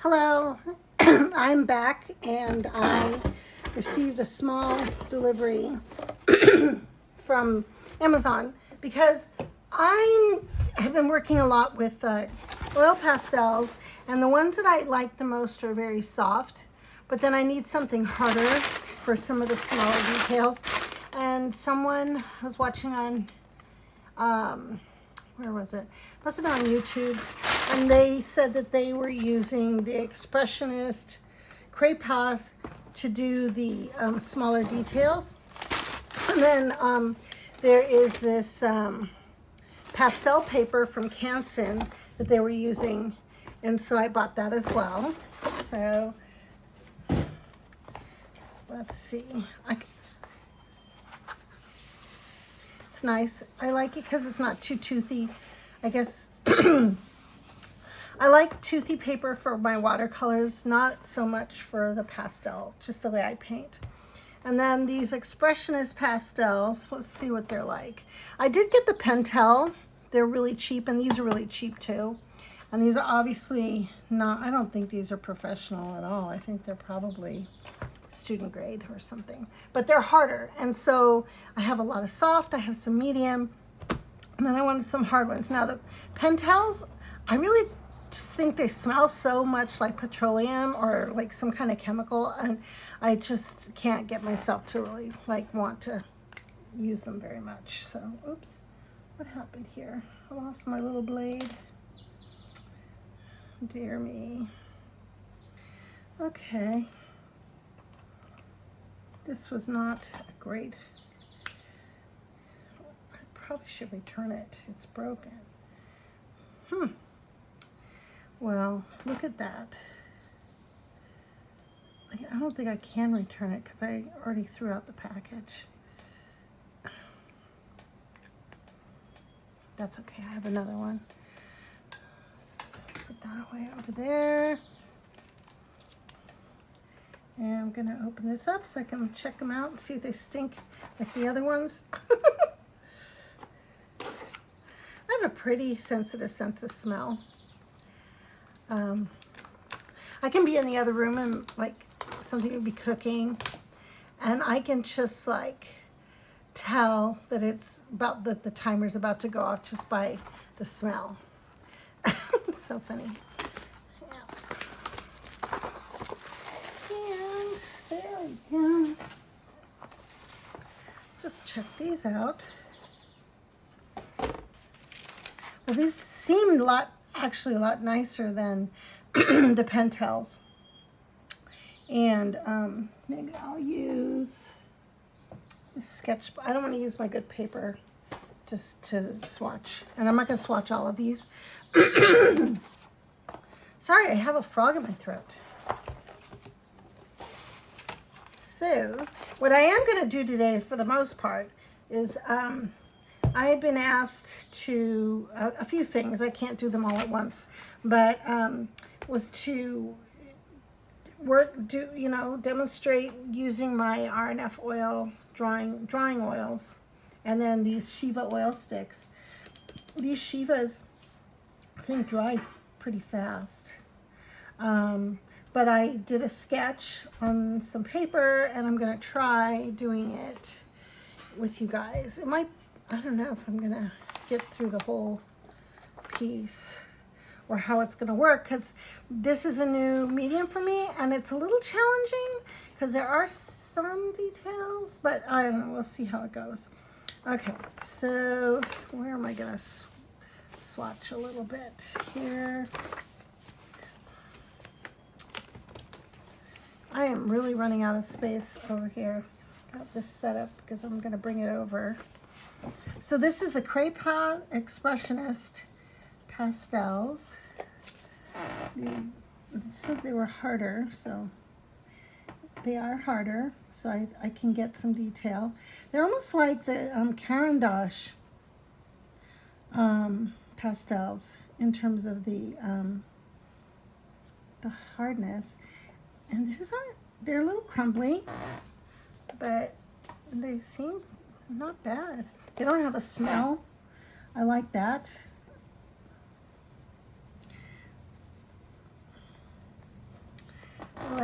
Hello, I'm back and I received a small delivery from Amazon because I have been working a lot with oil pastels, and the ones that I like the most are very soft, but then I need something harder for some of the smaller details. And someone was watching on where was it? Must have been on YouTube. And they said that they were using the Expressionist crayons to do the smaller details. And then there is this pastel paper from Canson that they were using. And so I bought that as well. So let's see. It's nice. I like it because it's not too toothy. I guess I like toothy paper for my watercolors, not so much for the pastel, just the way I paint. And then these Expressionist pastels, let's see what they're like. I did get the Pentel. They're really cheap, and these are really cheap too. And these are obviously not, I don't think these are professional at all. I think they're probably student grade or something, but they're harder. And so I have a lot of soft, I have some medium, and then I wanted some hard ones. Now the Pentels, I really just think they smell so much like petroleum or like some kind of chemical, and I just can't get myself to really want to use them very much. So, oops, what happened here? I lost my little blade. Dear me. Okay. This was not great. I probably should return it. It's broken. Well, look at that. I don't think I can return it because I already threw out the package. That's okay. I have another one. Let's put that away over there. And I'm going to open this up so I can check them out and see if they stink like the other ones. I have a pretty sensitive sense of smell. I can be in the other room and something would be cooking, and I can just tell that it's about that the timer's about to go off just by the smell. It's so funny. There we go. Just check these out. Well, these seem actually a lot nicer than the Pentels. And maybe I'll use this sketch. I don't want to use my good paper just to swatch. And I'm not going to swatch all of these. Sorry, I have a frog in my throat. So, what I am going to do today, for the most part, is I have been asked to, a few things, I can't do them all at once, but was to demonstrate using my RNF oil, drying oils, and then these Shiva oil sticks. These Shivas, I think, dry pretty fast. But I did a sketch on some paper, and I'm going to try doing it with you guys. It might, I don't know if I'm going to get through the whole piece or how it's going to work, because this is a new medium for me, and it's a little challenging because there are some details, but I don't know. We'll see how it goes. Okay, so where am I going to swatch a little bit here? I am really running out of space over here. Got this set up because I'm going to bring it over. So this is the Crayon Expressionist pastels. They said they were harder, so they are harder. So I can get some detail. They're almost like the Caran d'Ache pastels in terms of the hardness. And they're a little crumbly, but they seem not bad. They don't have a smell. I like that.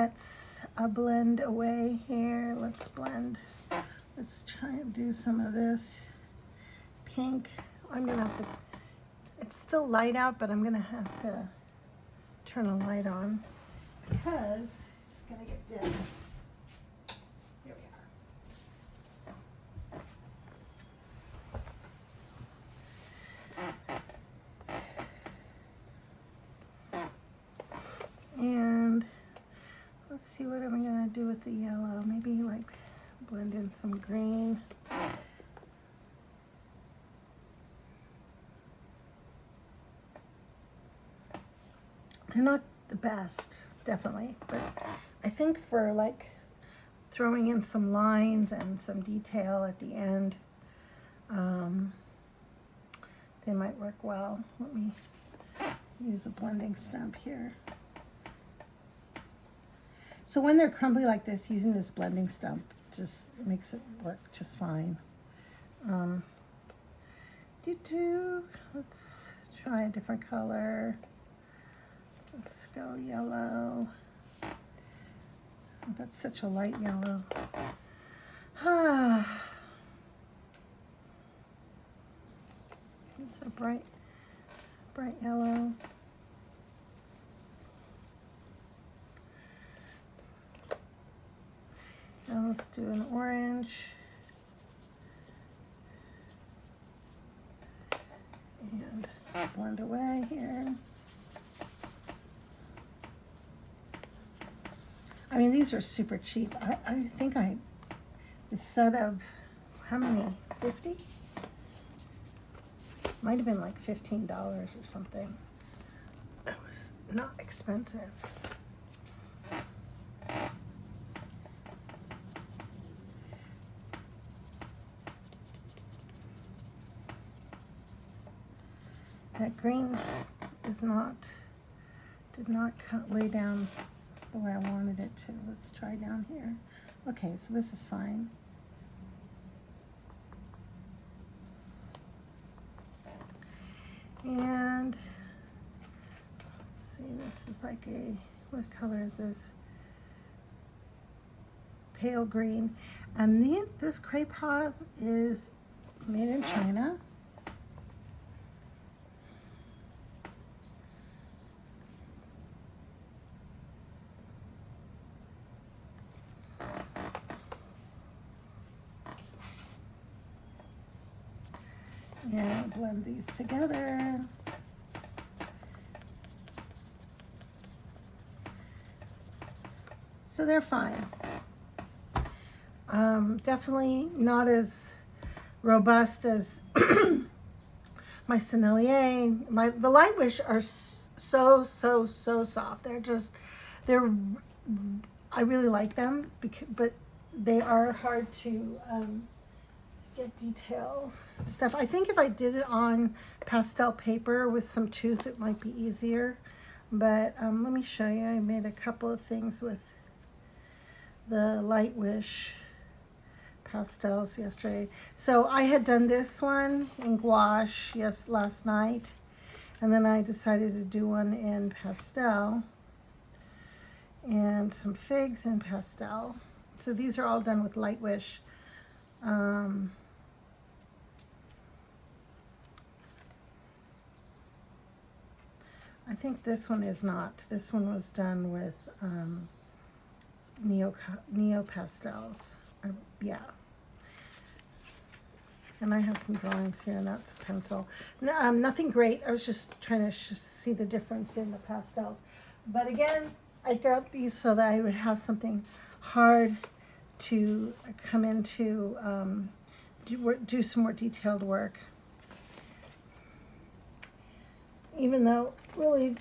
let's blend away here. Let's blend. Let's try and do some of this pink. I'm gonna have to, it's still light out, but I'm gonna have to turn a light on because it's gonna get dim. Here we are. And let's see what I'm gonna do with the yellow. Maybe like blend in some green. They're not the best, definitely, but I think for like throwing in some lines and some detail at the end, they might work well. Let me use a blending stump here. So when they're crumbly like this, using this blending stump just makes it work just fine. Let's try a different color. Let's go yellow. That's such a light yellow. It's a bright yellow. Now let's do an orange. And let's blend away here. I mean, these are super cheap. I think a set of, how many, 50? Might have been like $15 or something. It was not expensive. That green did not lay down the way I wanted it to. Let's try down here. Okay, so this is fine. And let's see, this is like a, what color is this? Pale green. And this crepe paws is made in China. And blend these together. So they're fine. Definitely not as robust as my Sennelier. The Light Wish are so soft. I really like them, but they are hard to get detail stuff. I think if I did it on pastel paper with some tooth, it might be easier. But let me show you. I made a couple of things with the Light Wish pastels yesterday. So I had done this one in gouache last night, and then I decided to do one in pastel and some figs in pastel. So these are all done with Light Wish. I think this one is not. This one was done with Neo Pastels. Yeah. And I have some drawings here, and that's a pencil. No, nothing great. I was just trying to see the difference in the pastels. But again, I got these so that I would have something hard to come into, do some more detailed work. Even though really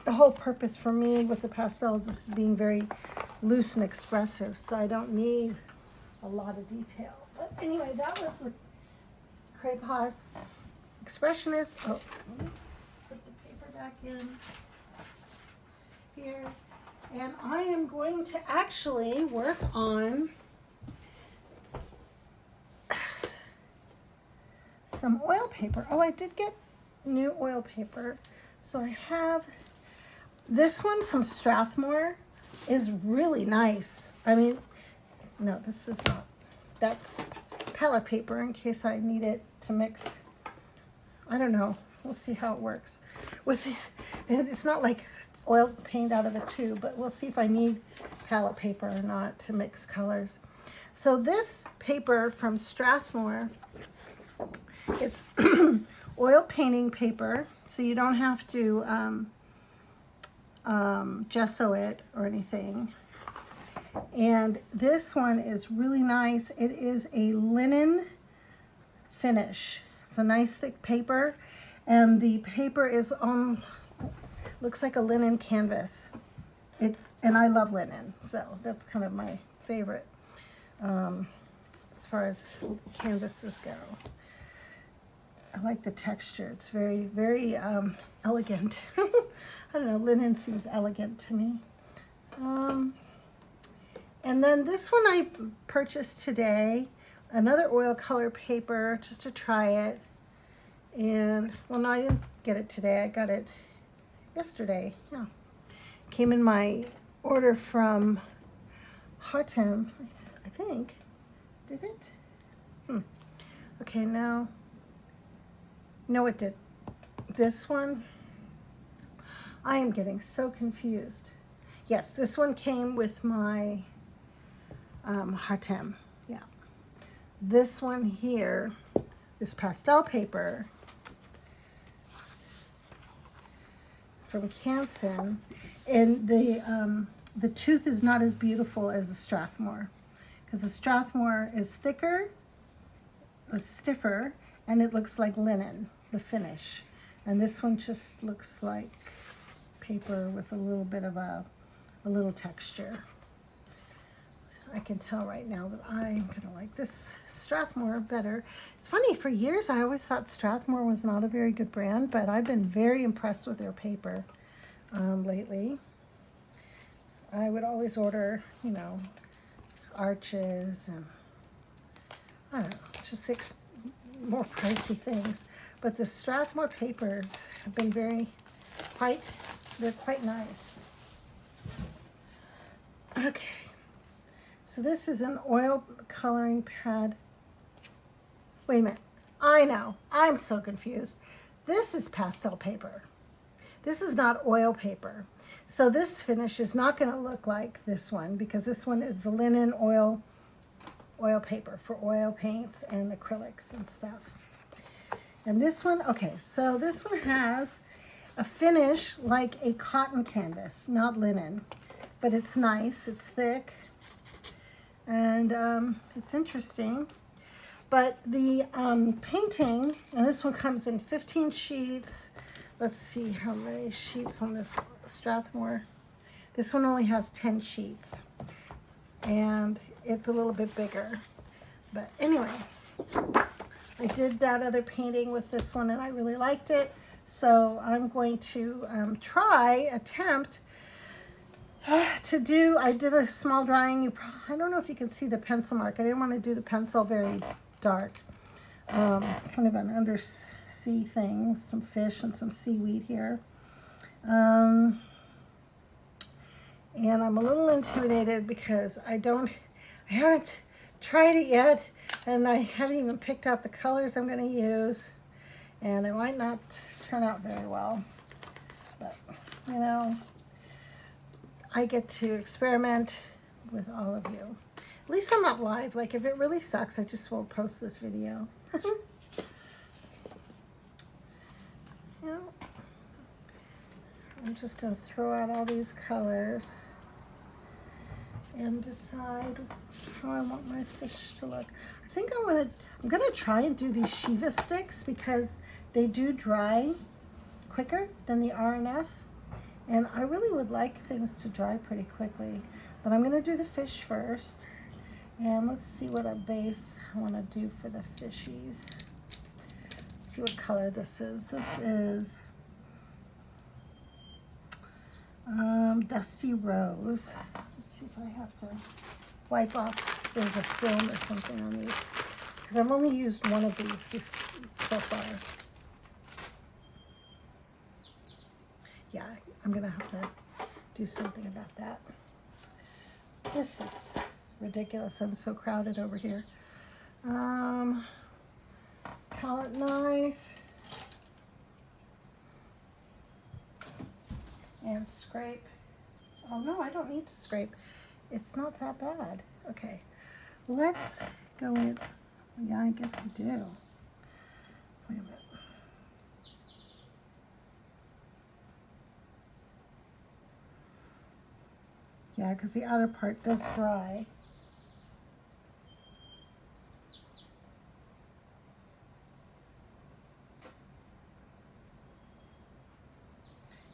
the whole purpose for me with the pastels is being very loose and expressive, so I don't need a lot of detail. But anyway, that was the Crepe Haas Expressionist. Oh, let me put the paper back in here. And I am going to actually work on some oil paper. Oh, I did get new oil paper. So I have this one from Strathmore. is really nice. I mean, no, this is not. That's palette paper in case I need it to mix. I don't know. We'll see how it works. With these, it's not like oil paint out of the tube, but we'll see if I need palette paper or not to mix colors. So this paper from Strathmore, it's oil painting paper, so you don't have to gesso it or anything. And this one is really nice. It is a linen finish. It's a nice thick paper, and the paper is looks like a linen canvas. And I love linen, so that's kind of my favorite as far as canvases go. I like the texture. It's very, very elegant. I don't know, linen seems elegant to me. And then this one I purchased today, another oil color paper, just to try it. And, well, no, I didn't get it today. I got it yesterday. Yeah. Came in my order from Hartem, I think. Did it? Okay, now. No, it did. This one, I am getting so confused. Yes, this one came with my Hartem. Yeah. This one here, this pastel paper from Canson, and the tooth is not as beautiful as the Strathmore, because the Strathmore is thicker, it's stiffer, and it looks like linen, the finish. And this one just looks like paper with a little bit of a little texture. I can tell right now that I'm gonna like this Strathmore better. It's funny, for years I always thought Strathmore was not a very good brand, but I've been very impressed with their paper lately. I would always order, you know, arches and I don't know, just more pricey things. But the Strathmore papers have been they're quite nice. Okay. So this is an oil coloring pad. Wait a minute. I know. I'm so confused. This is pastel paper. This is not oil paper. So this finish is not going to look like this one, because this one is the linen oil paper for oil paints and acrylics and stuff. And this one, okay, so this one has a finish like a cotton canvas, not linen, but it's nice. It's thick. And it's interesting. But the painting, and this one comes in 15 sheets. Let's see how many sheets on this Strathmore. This one only has 10 sheets. And it's a little bit bigger. But anyway, I did that other painting with this one and I really liked it. So I'm going to attempt to do, I did a small drawing. I don't know if you can see the pencil mark. I didn't want to do the pencil very dark. Kind of an undersea thing with some fish and some seaweed here. And I'm a little intimidated because I haven't tried it yet, and I haven't even picked out the colors I'm going to use, and it might not turn out very well. But, you know, I get to experiment with all of you. At least I'm not live. Like, if it really sucks, I just won't post this video. Yeah. I'm just going to throw out all these colors and decide how I want my fish to look. I think I'm gonna try and do these Shiva sticks because they do dry quicker than the RNF. And I really would like things to dry pretty quickly. But I'm gonna do the fish first. And let's see what a base I wanna do for the fishies. Let's see what color this is. This is Dusty Rose. Let's see if I have to wipe off if there's a film or something on these. Because I've only used one of these so far. Yeah, I'm gonna have to do something about that. This is ridiculous. I'm so crowded over here. Palette knife. And scrape. Oh no, I don't need to scrape. It's not that bad. Okay, let's go in. Yeah, I guess I do. Wait a minute. Yeah, because the outer part does dry.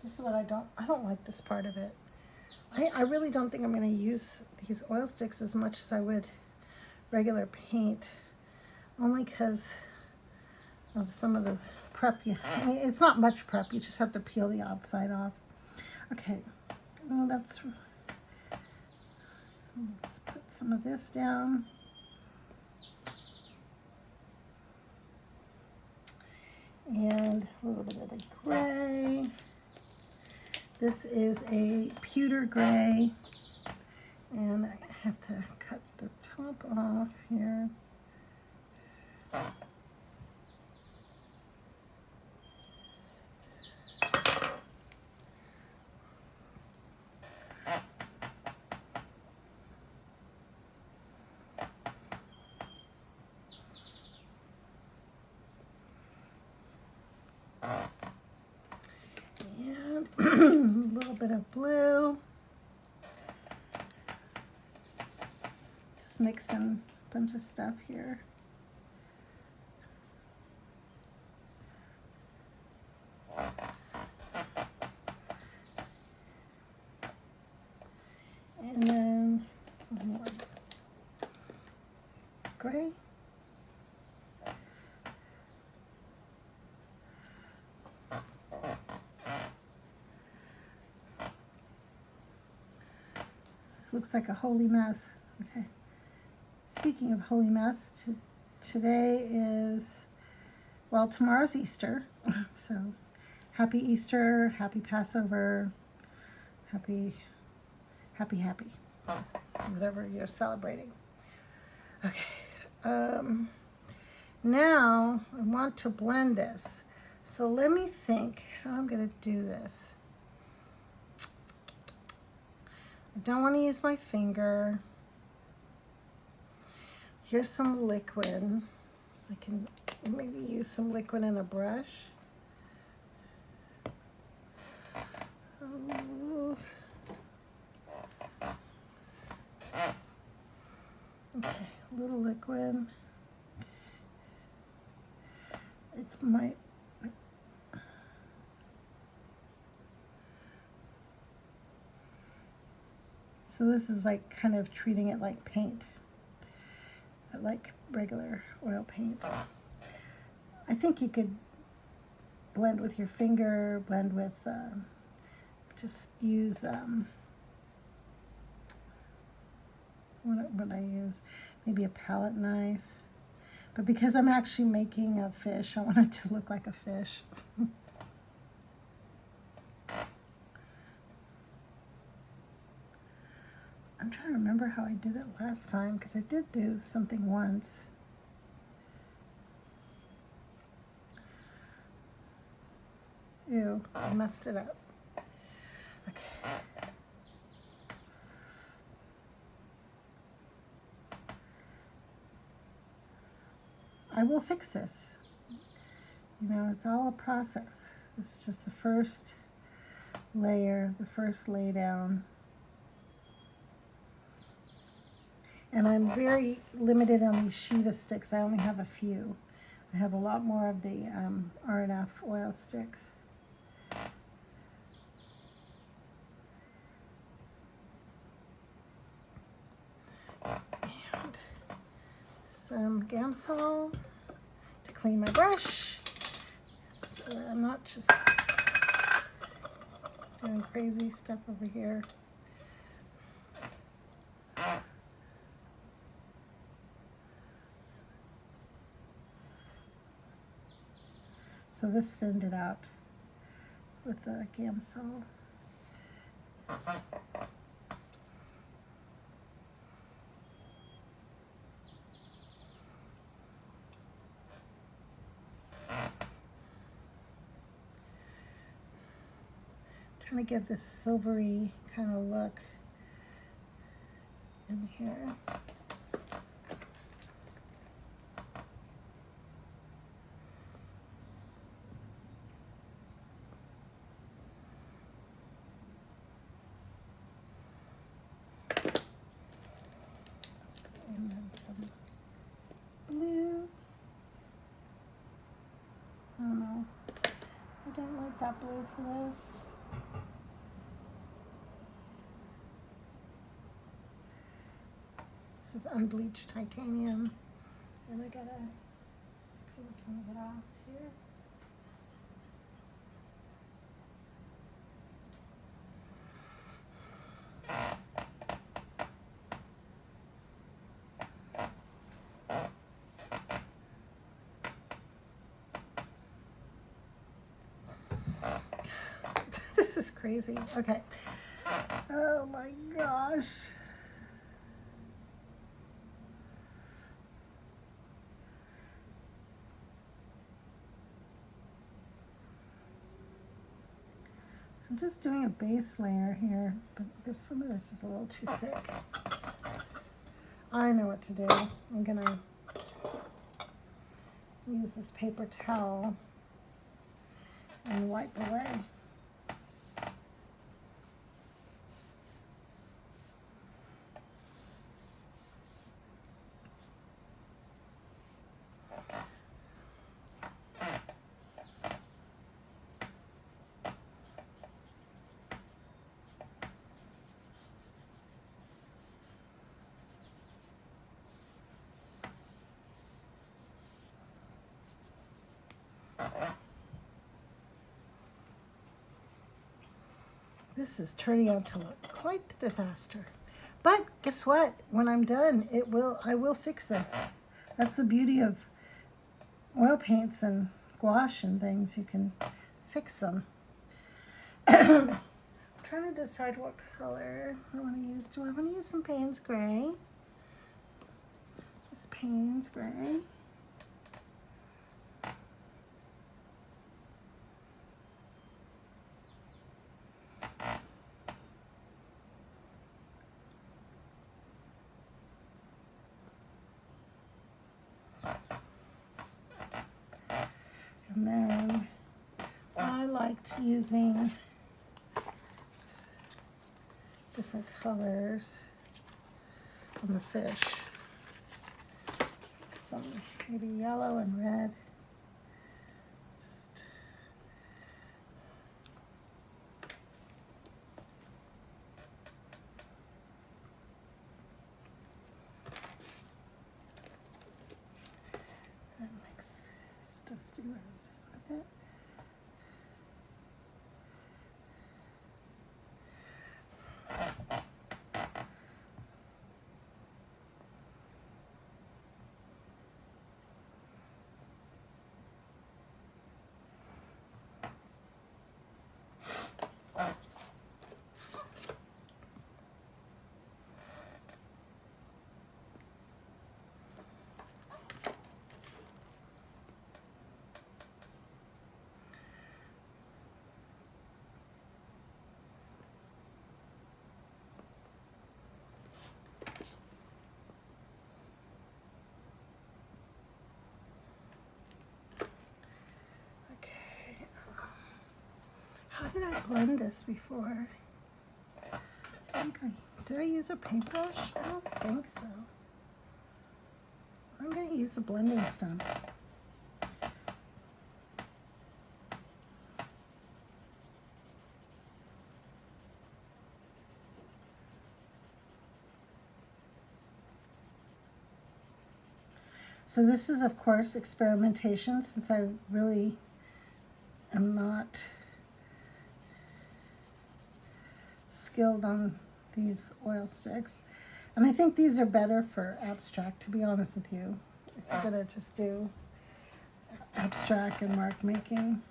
This is what I don't like this part of it. I really don't think I'm going to use these oil sticks as much as I would regular paint, only because of some of the prep. I mean, it's not much prep. You just have to peel the outside off. Okay, well, let's put some of this down. And a little bit of the gray. This is a pewter gray, and I have to cut the top off here. And a little bit of blue. Just mixing a bunch of stuff here. And then one more gray. This looks like a holy mess. Okay. Speaking of holy mess, today is, well, tomorrow's Easter. So happy Easter, happy Passover, happy, whatever you're celebrating. Okay. Now I want to blend this. So let me think how I'm going to do this. I don't want to use my finger. Here's some liquid. I can maybe use some liquid in a brush. Oh. Okay, a little liquid. It's my... So this is like kind of treating it like paint, like regular oil paints. I think you could blend with your finger, blend with, just use, what would I use? Maybe a palette knife. But because I'm actually making a fish, I want it to look like a fish. I'm trying to remember how I did it last time, because I did do something once. Ew, I messed it up. Okay. I will fix this. You know, it's all a process. This is just the first layer, the first lay down. And I'm very limited on these Shiva sticks. I only have a few. I have a lot more of the R&F oil sticks. And some Gamsol to clean my brush, so that I'm not just doing crazy stuff over here. So this thinned it out with the Gamsol. trying to give this silvery kind of look in here. And then some blue. I don't know. I don't like that blue for this. This is unbleached titanium. And I gotta peel some of it off here. This is crazy. Okay. Oh my gosh. So I'm just doing a base layer here, but some of this is a little too thick. I know what to do. I'm gonna use this paper towel and wipe away. This is turning out to look quite the disaster. But guess what? When I'm done, I will fix this. That's the beauty of oil paints and gouache and things. You can fix them. I'm trying to decide what color I want to use. Do I want to use some Payne's Gray? This Payne's Gray. And then I liked using different colors on the fish. Some maybe yellow and red. Just and mix Dusty Rose in with it. How did I blend this before? Did I use a paintbrush? I don't think so. I'm going to use a blending stump. So this is, of course, experimentation, since I really am not skilled on these oil sticks. And I think these are better for abstract, to be honest with you. If you're going to just do abstract and mark making.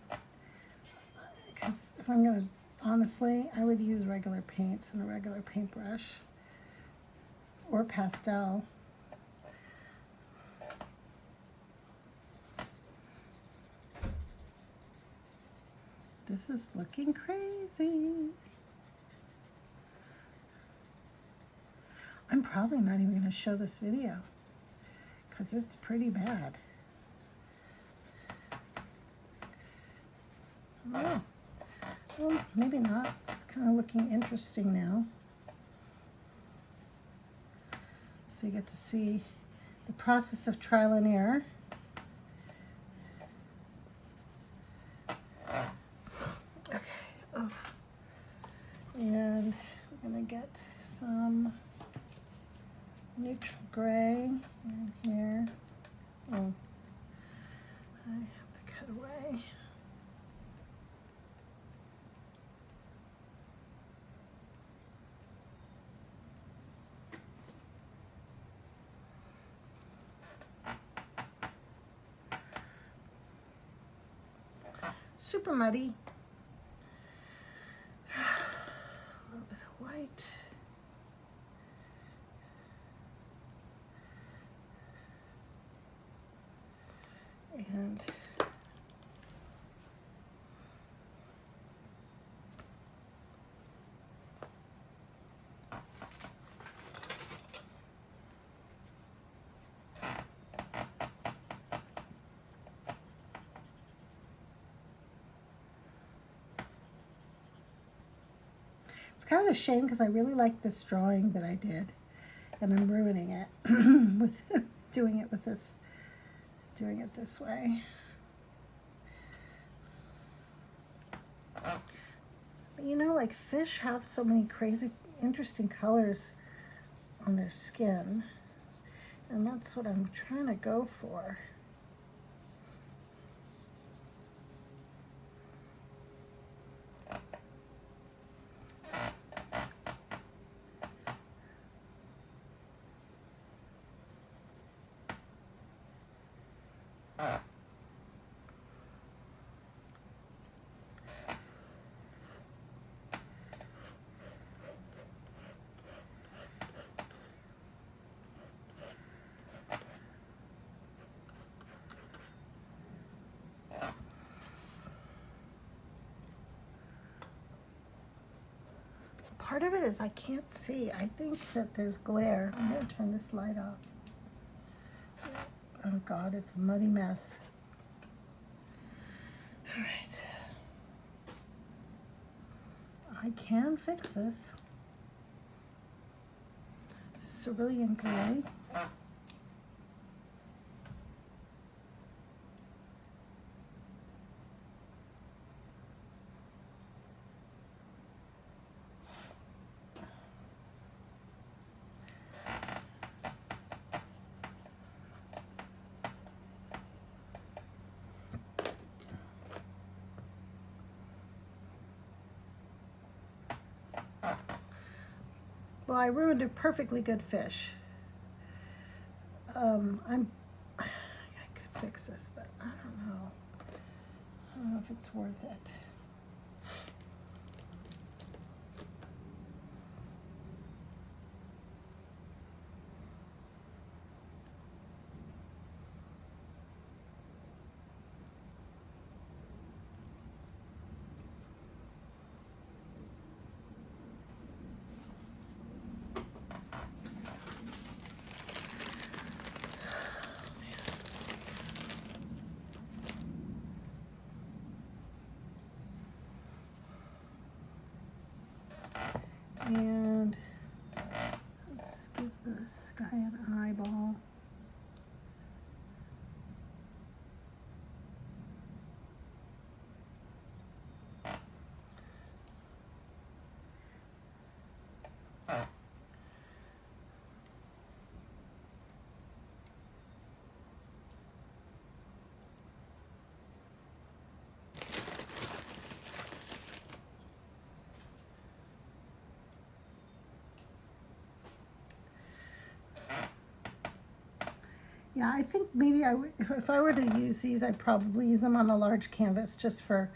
Because if I'm going to, honestly, I would use regular paints and a regular paintbrush or pastel. This is looking crazy. I'm probably not even going to show this video because it's pretty bad. Oh, well, maybe not. It's kind of looking interesting now. So you get to see the process of trial and error. Okay. Oh. And we're going to get some neutral gray in here. Oh, I have to cut away. Super muddy. A little bit of white. And it's kind of a shame because I really like this drawing that I did, and I'm ruining it with doing it this way. But you know, like fish have so many crazy, interesting colors on their skin, and that's what I'm trying to go for. Part of it is I can't see. I think that there's glare. I'm going to turn this light off. Oh God, it's a muddy mess. All right. I can fix this. Cerulean gray. Well, I ruined a perfectly good fish. I could fix this, but I don't know. I don't know if it's worth it. And let's give this guy an eyeball. Yeah, I think maybe I would, if I were to use these, I'd probably use them on a large canvas just for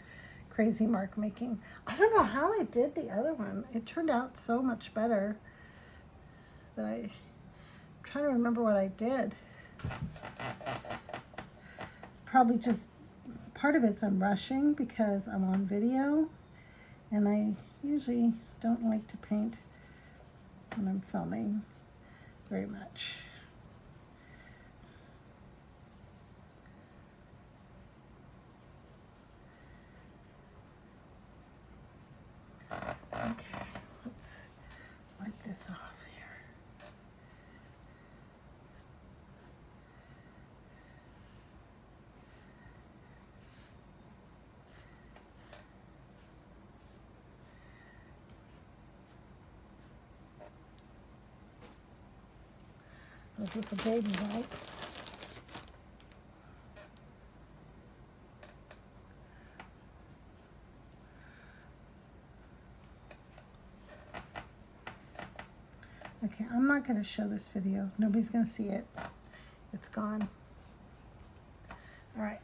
crazy mark making. I don't know how I did the other one. It turned out so much better that I'm trying to remember what I did. Probably just part of it's I'm rushing because I'm on video, and I usually don't like to paint when I'm filming very much. Okay, let's wipe this off here. Goes with the baby wipe. Okay, I'm not going to show this video. Nobody's going to see it. It's gone. All right.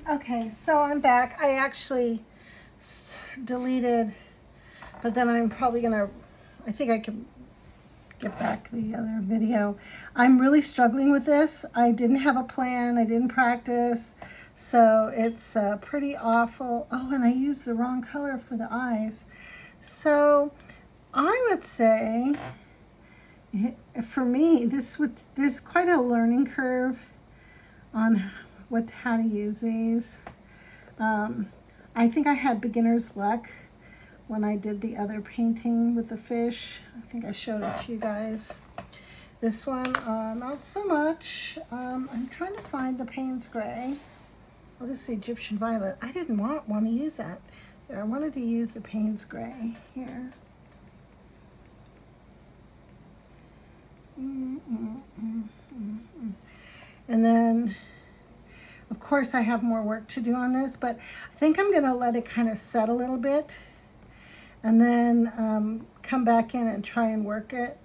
Okay, so I'm back. I actually deleted, but then I'm probably going to, I think I can get back the other video. I'm really struggling with this. I didn't have a plan. I didn't practice. So it's pretty awful. Oh, and I used the wrong color for the eyes. So I would say, for me, there's quite a learning curve on how to use these. I think I had beginner's luck when I did the other painting with the fish. I think I showed it to you guys. This one, not so much. I'm trying to find the Payne's Gray. Oh, this is the Egyptian Violet. I didn't want to use that. There, I wanted to use the Payne's Gray here. And then, of course, I have more work to do on this, but I think I'm going to let it kind of set a little bit and then come back in and try and work it.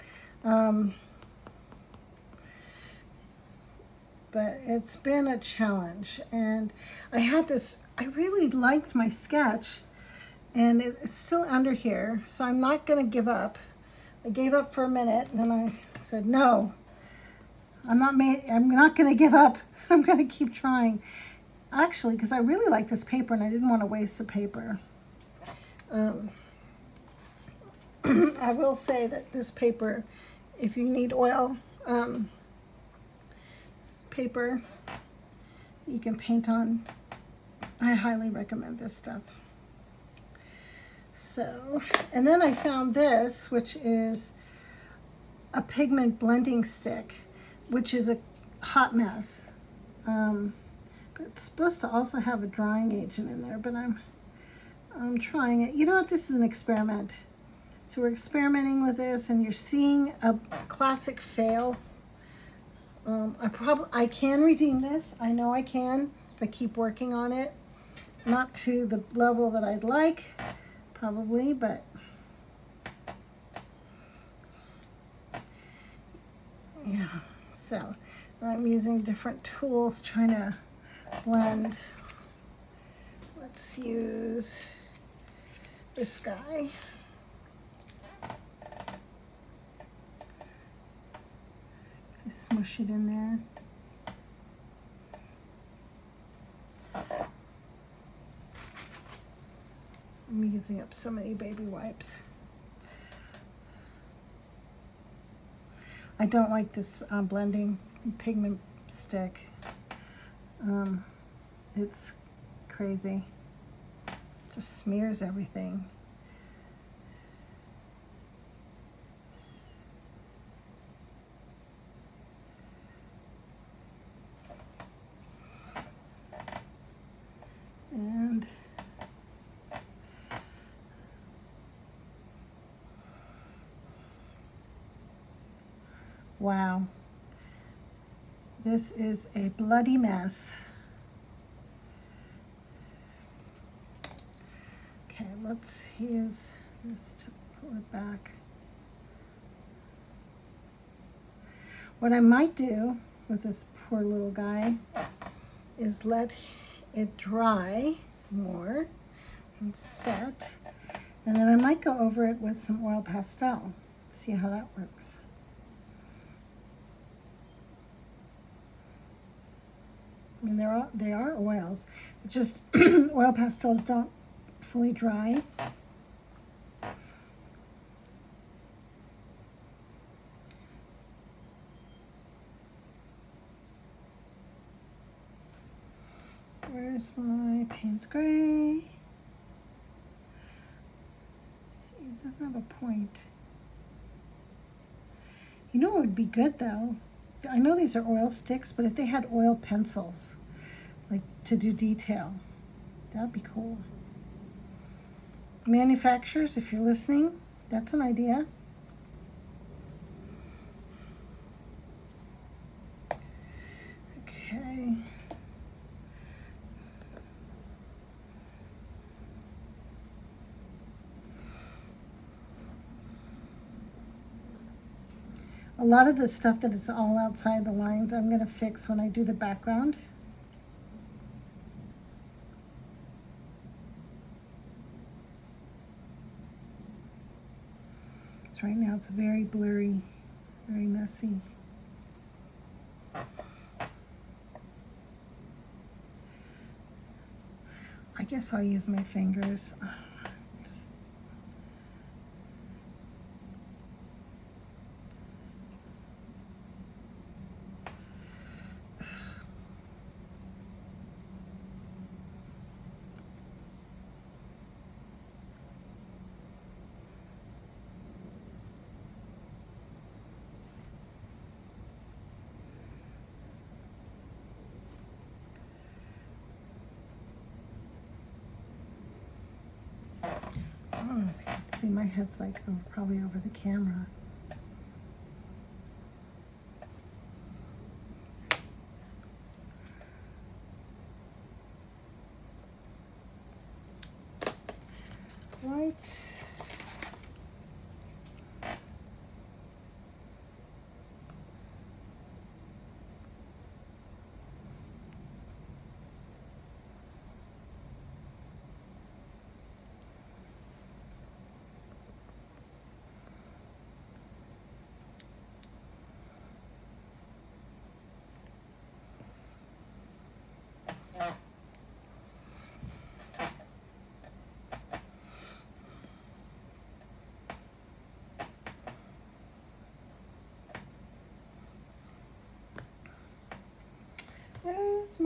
But it's been a challenge, and I really liked my sketch, and it's still under here, so I'm not going to give up. I gave up for a minute, and then I said, no, I'm not going to give up. I'm going to keep trying. Actually, because I really like this paper, and I didn't want to waste the paper. I will say that this paper, if you need oil paper you can paint on, I highly recommend this stuff. So, and then I found this, which is a pigment blending stick, which is a hot mess. But it's supposed to also have a drying agent in there, but I'm trying it. You know what? This is an experiment. So we're experimenting with this, and you're seeing a classic fail. I can redeem this. I know I can if I keep working on it. Not to the level that I'd like, probably, but yeah. So I'm using different tools trying to blend. Let's use this guy. I smush it in there. I'm using up so many baby wipes. I don't like this blending pigment stick. It's crazy. It just smears everything. And wow, this is a bloody mess. Okay, let's use this to pull it back. What I might do with this poor little guy is let it dry more and set, and then I might go over it with some oil pastel. See how that works. mean, they are oils. It's just oil pastels don't fully dry. Where's my Payne's Gray? See, it doesn't have a point. You know what would be good though? I know these are oil sticks, but if they had oil pencils, like to do detail, that'd be cool. Manufacturers, if you're listening, that's an idea. Okay. A lot of the stuff that is all outside the lines, I'm going to fix when I do the background. So right now it's very blurry, very messy. I guess I'll use my fingers. I don't know if you can see, my head's like probably over the camera. White. There's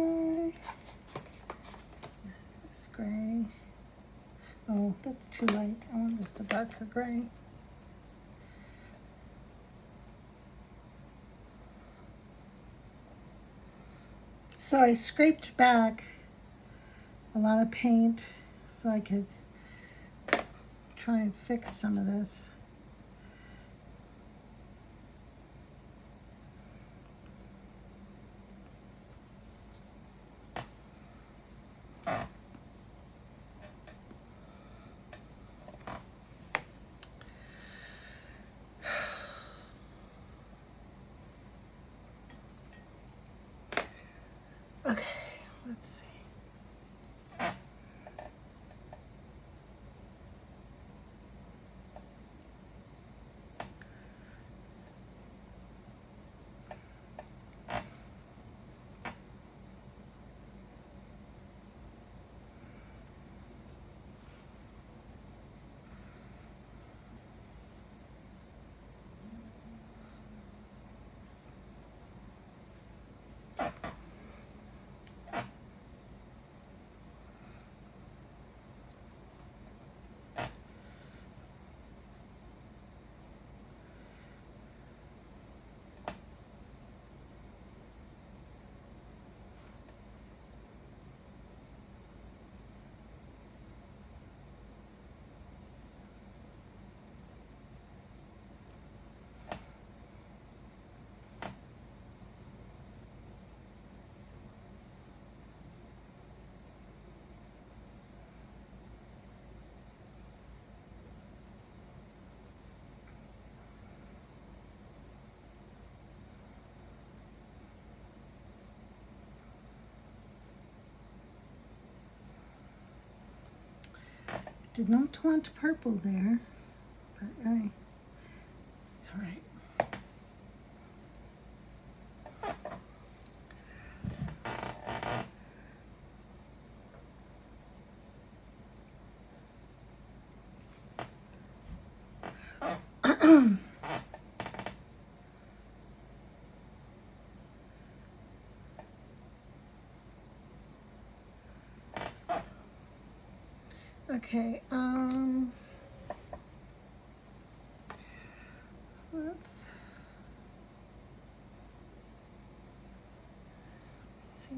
this gray. Oh, that's too light. I want the darker gray. So I scraped back a lot of paint so I could try and fix some of this. Okay, let's see. Did not want purple there, but it's all right. Okay, let's see.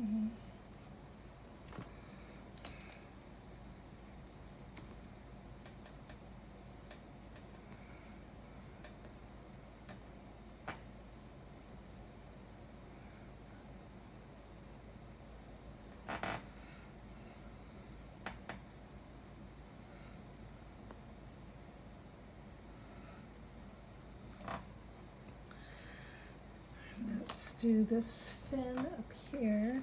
Let's do this fin up here.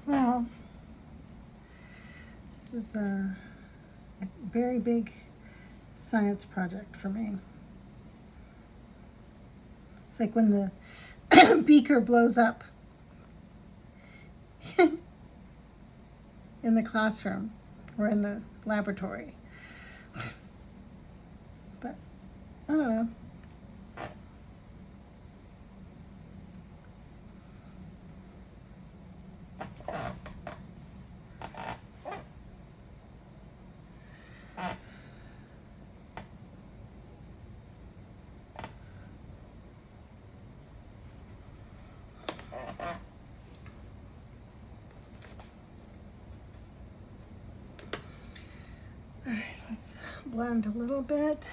Well, this is a very big science project for me. It's like when the beaker blows up in the classroom or in the laboratory. But I don't know. All right, let's blend a little bit.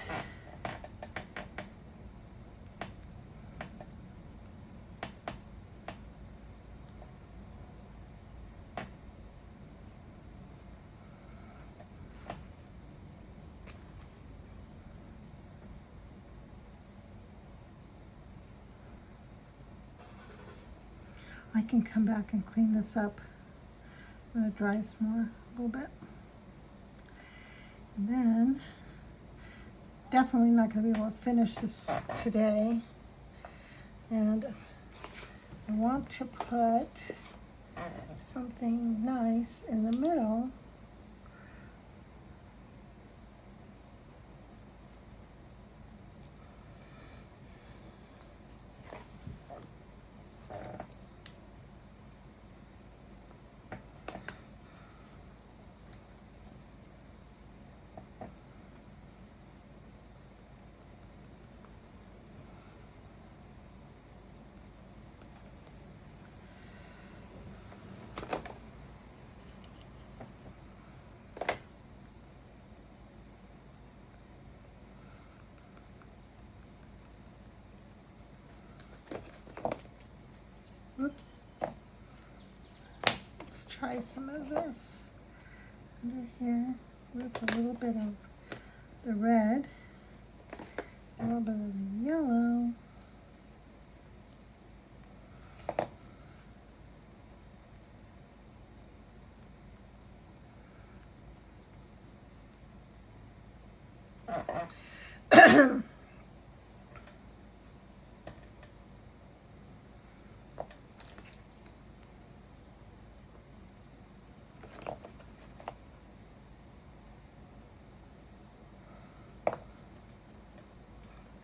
I can come back and clean this up when it dries more a little bit. And then, definitely not going to be able to finish this today. And I want to put something nice in the middle. Oops. Let's try some of this under here with a little bit of the red, a little bit of the yellow.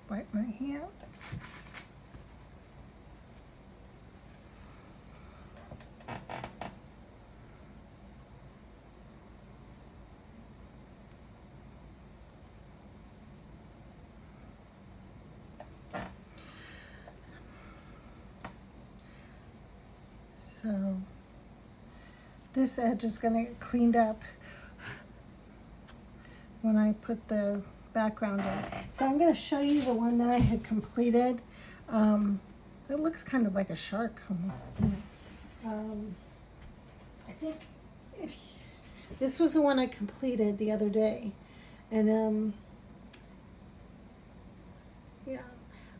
Wipe my hand. So this edge is going to get cleaned up when I put the background in. So I'm going to show you the one that I had completed It looks kind of like a shark almost. I think if this was the one I completed the other day, and yeah,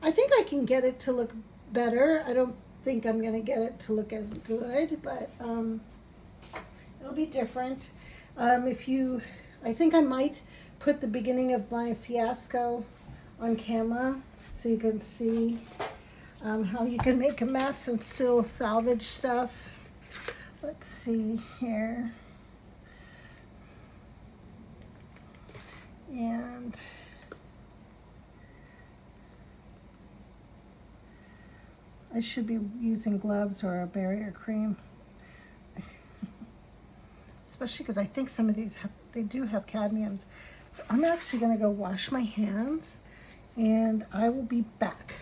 I think I can get it to look better. I don't think I'm gonna get it to look as good, but it'll be different. I think I might put the beginning of my fiasco on camera so you can see how you can make a mess and still salvage stuff. Let's see here. And I should be using gloves or a barrier cream. Especially because I think some of these they do have cadmiums. So I'm actually going to go wash my hands and I will be back.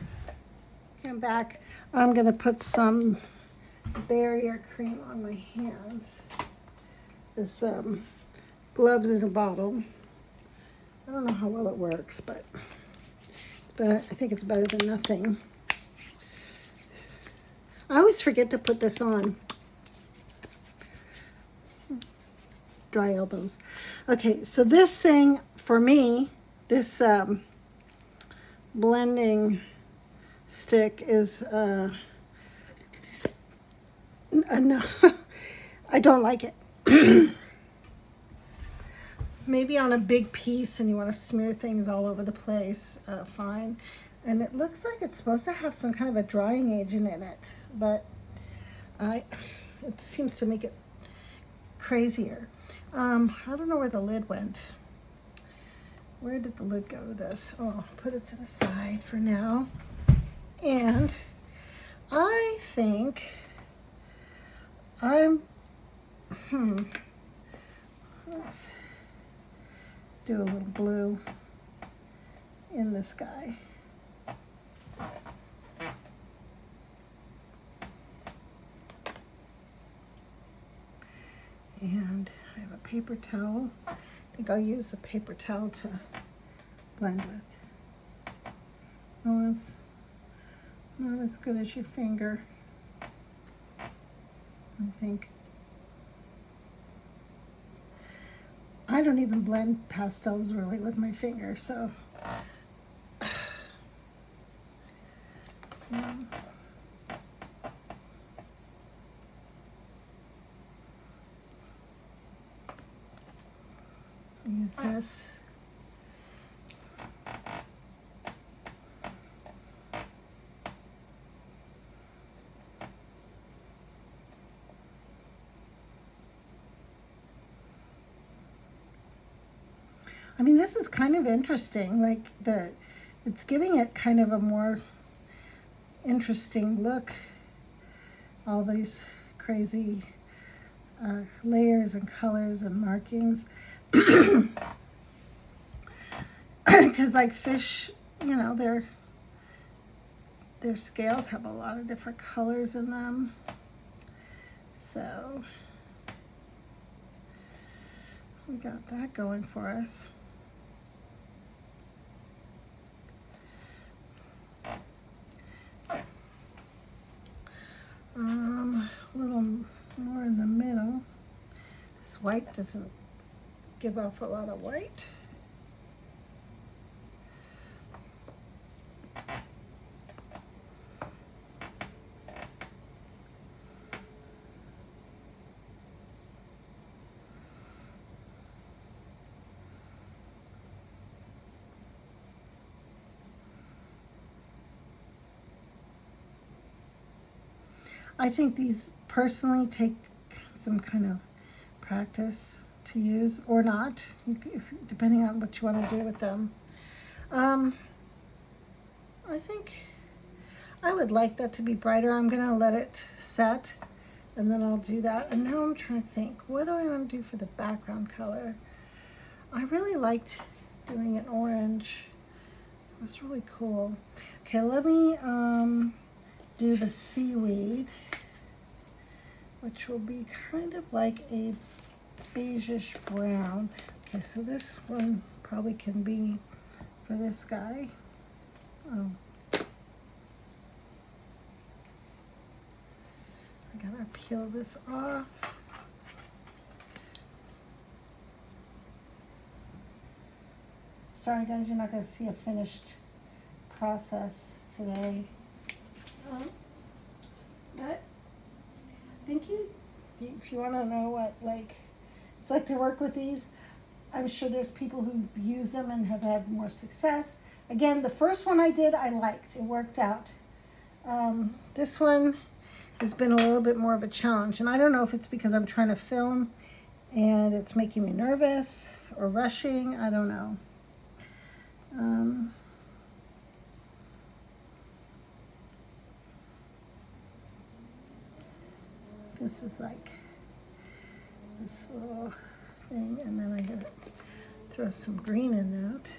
Okay, I'm back. I'm going to put some barrier cream on my hands. This gloves in a bottle. I don't know how well it works, but I think it's better than nothing. I always forget to put this on. Dry elbows. Okay, so this thing for me, this blending stick is no, I don't like it. Maybe on a big piece and you want to smear things all over the place, fine. And it looks like it's supposed to have some kind of a drying agent in it, but it seems to make it crazier. I don't know where the lid went. Where did the lid go to this? Oh, I'll put it to the side for now. And I think let's do a little blue in this guy. And I have a paper towel. I think I'll use the paper towel to blend with. Oh, it's not as good as your finger, I think. I don't even blend pastels really with my finger, so. Use this. I mean, this is kind of interesting. Like it's giving it kind of a more interesting look. All these crazy layers and colors and markings. Because like fish, you know, their scales have a lot of different colors in them. So we got that going for us. A little more in the middle. This white doesn't give off a lot of white. I think these personally take some kind of practice to use or not, depending on what you want to do with them. I think I would like that to be brighter. I'm going to let it set and then I'll do that. And now I'm trying to think, what do I want to do for the background color? I really liked doing an orange. It was really cool. Okay, let me do the seaweed, which will be kind of like a beigeish brown. Okay, so this one probably can be for this guy. Oh. gotta peel this off. Sorry guys, you're not gonna see a finished process today. But I think if you want to know what it's like to work with these, I'm sure there's people who've used them and have had more success. Again, the first one I did, I liked. It worked out. This one has been a little bit more of a challenge, and I don't know if it's because I'm trying to film and it's making me nervous or rushing. I don't know. This is like this little thing, and then I gotta throw some green in that.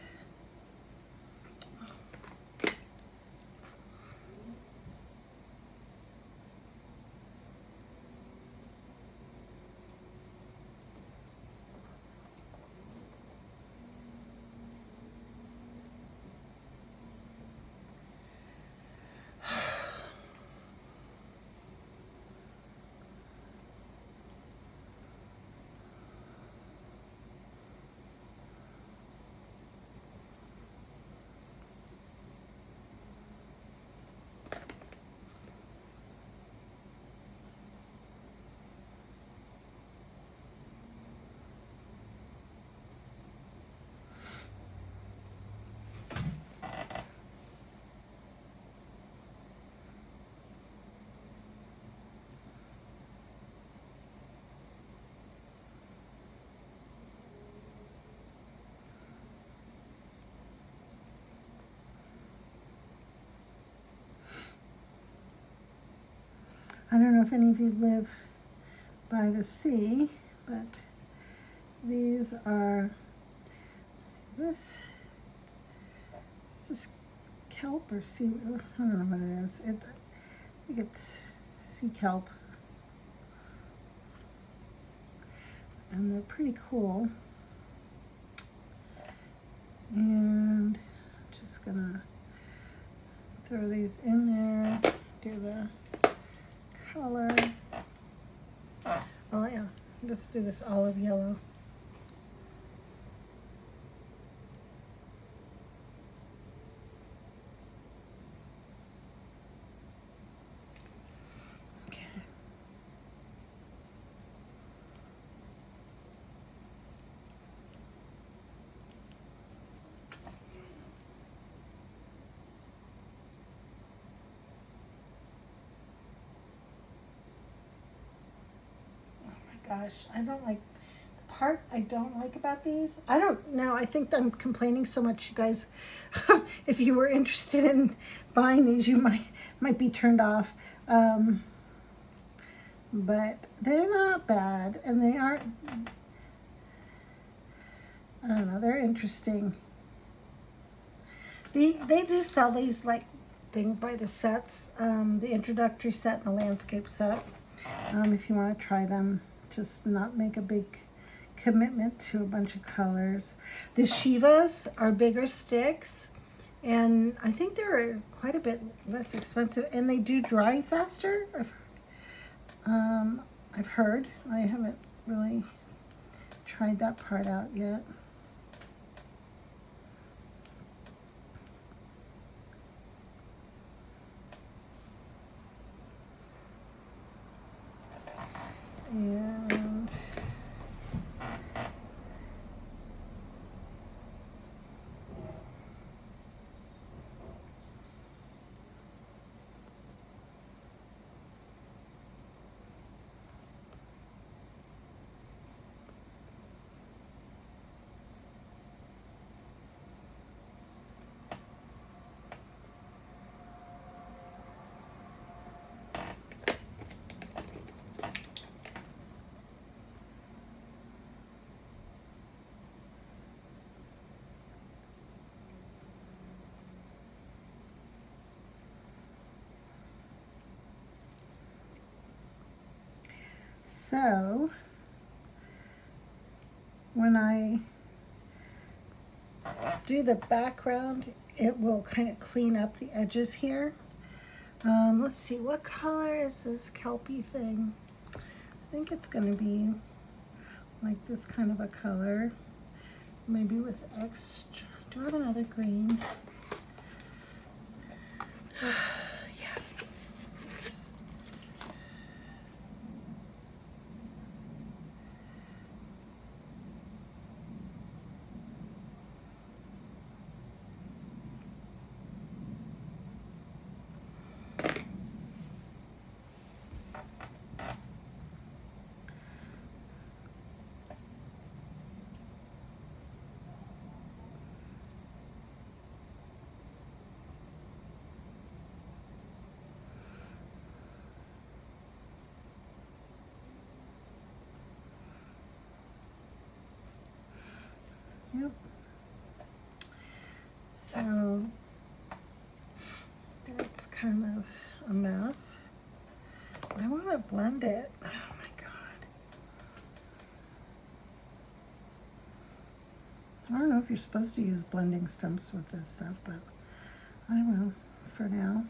I don't know if any of you live by the sea, but these are, is this kelp or sea? I don't know what it is. I think it's sea kelp. And they're pretty cool. And I'm just gonna throw these in there, do the color. Oh yeah, let's do this olive yellow. Okay. Gosh, I don't like the part I don't like about these. I don't know. I think I'm complaining so much, you guys. If you were interested in buying these, you might be turned off. But they're not bad, and they aren't. I don't know. They're interesting. They do sell these like things by the sets, the introductory set and the landscape set. If you want to try them. Just not make a big commitment to a bunch of colors. The Shivas are bigger sticks, and I think they're quite a bit less expensive, and they do dry faster. I've heard. I haven't really tried that part out yet. And so when I do the background, it will kind of clean up the edges here. Let's see, what color is this kelpie thing? I think it's gonna be like this kind of a color, maybe with extra. Do I have another green? Yeah. Yep. So that's kind of a mess. I want to blend it. Oh my God. I don't know if you're supposed to use blending stumps with this stuff, but I will for now.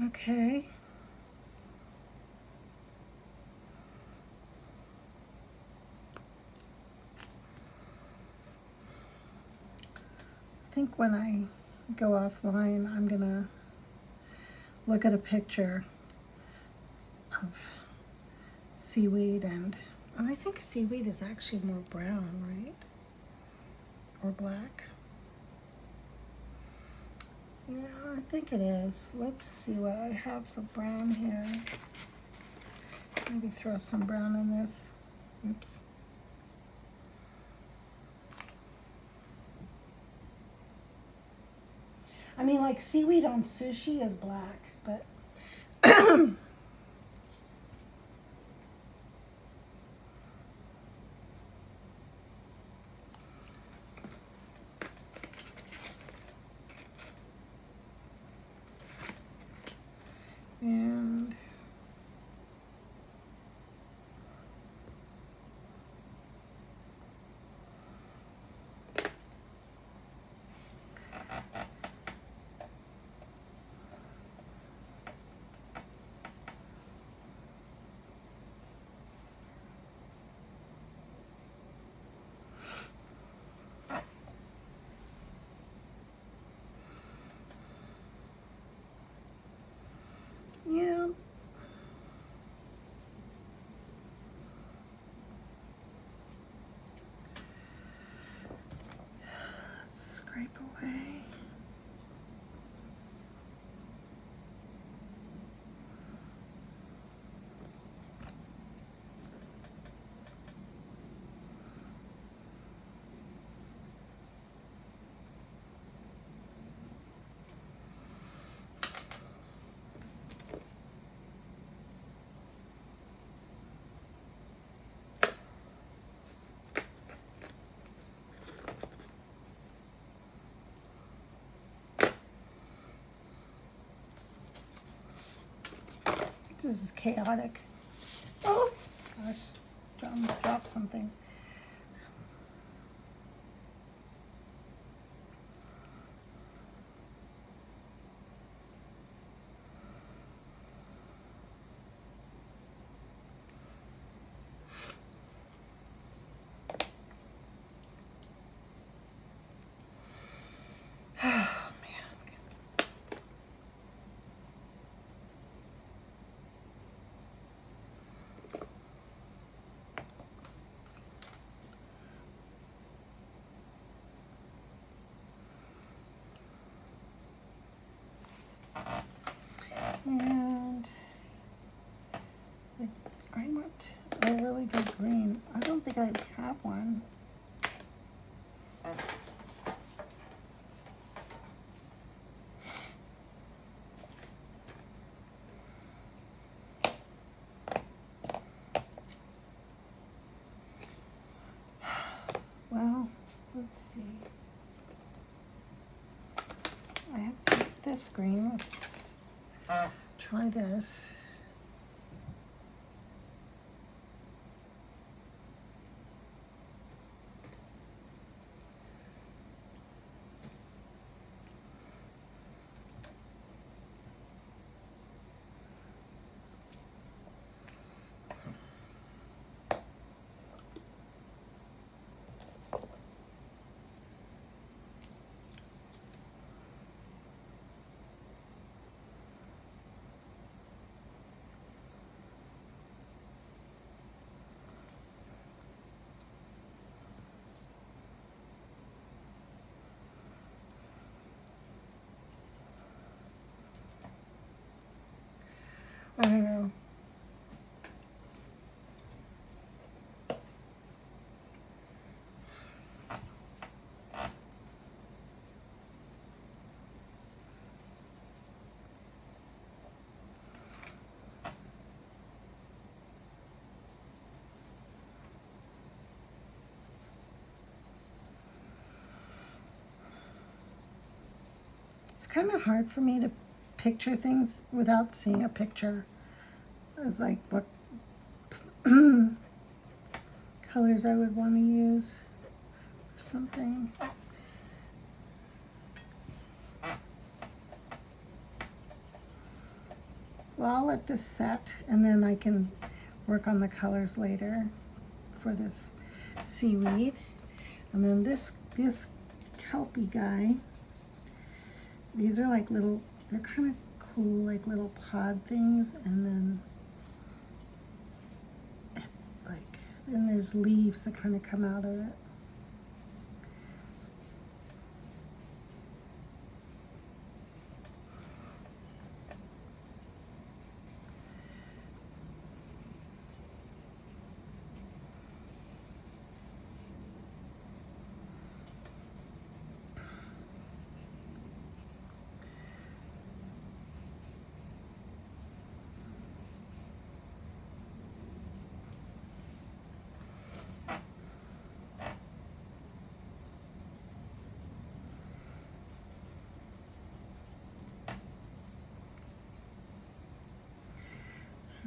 Okay. I think when I go offline, I'm gonna look at a picture of seaweed, and I think seaweed is actually more brown, right? Or black. Yeah, I think it is. Let's see what I have for brown here. Maybe throw some brown in this. Oops. I mean, like seaweed on sushi is black, but and yeah. Let's scrape away. This is chaotic. Oh gosh, I almost dropped something. Oh man. like I have one. Well, let's see. I have this green. Let's try this. I don't know. It's kind of hard for me to picture things without seeing a picture. It's like what colors I would want to use or something. Well, I'll let this set and then I can work on the colors later for this seaweed. And then this kelpie guy, these are like little, they're kind of cool, like little pod things, and then then there's leaves that kind of come out of it.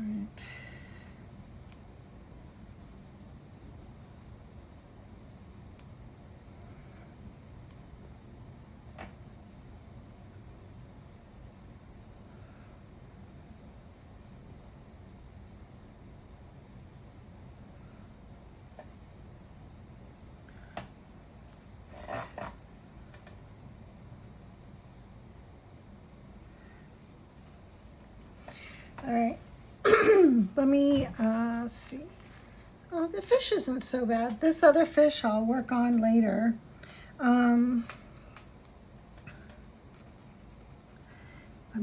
All right. All right. Let me see. Oh, the fish isn't so bad. This other fish I'll work on later. I'm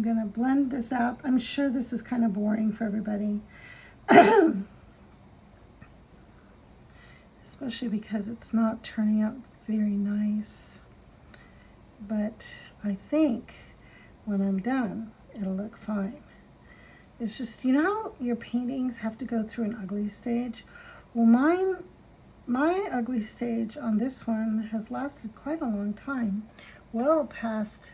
going to blend this out. I'm sure this is kind of boring for everybody. Especially because it's not turning out very nice. But I think when I'm done, it'll look fine. It's just, you know how your paintings have to go through an ugly stage? Well, my ugly stage on this one has lasted quite a long time. Well past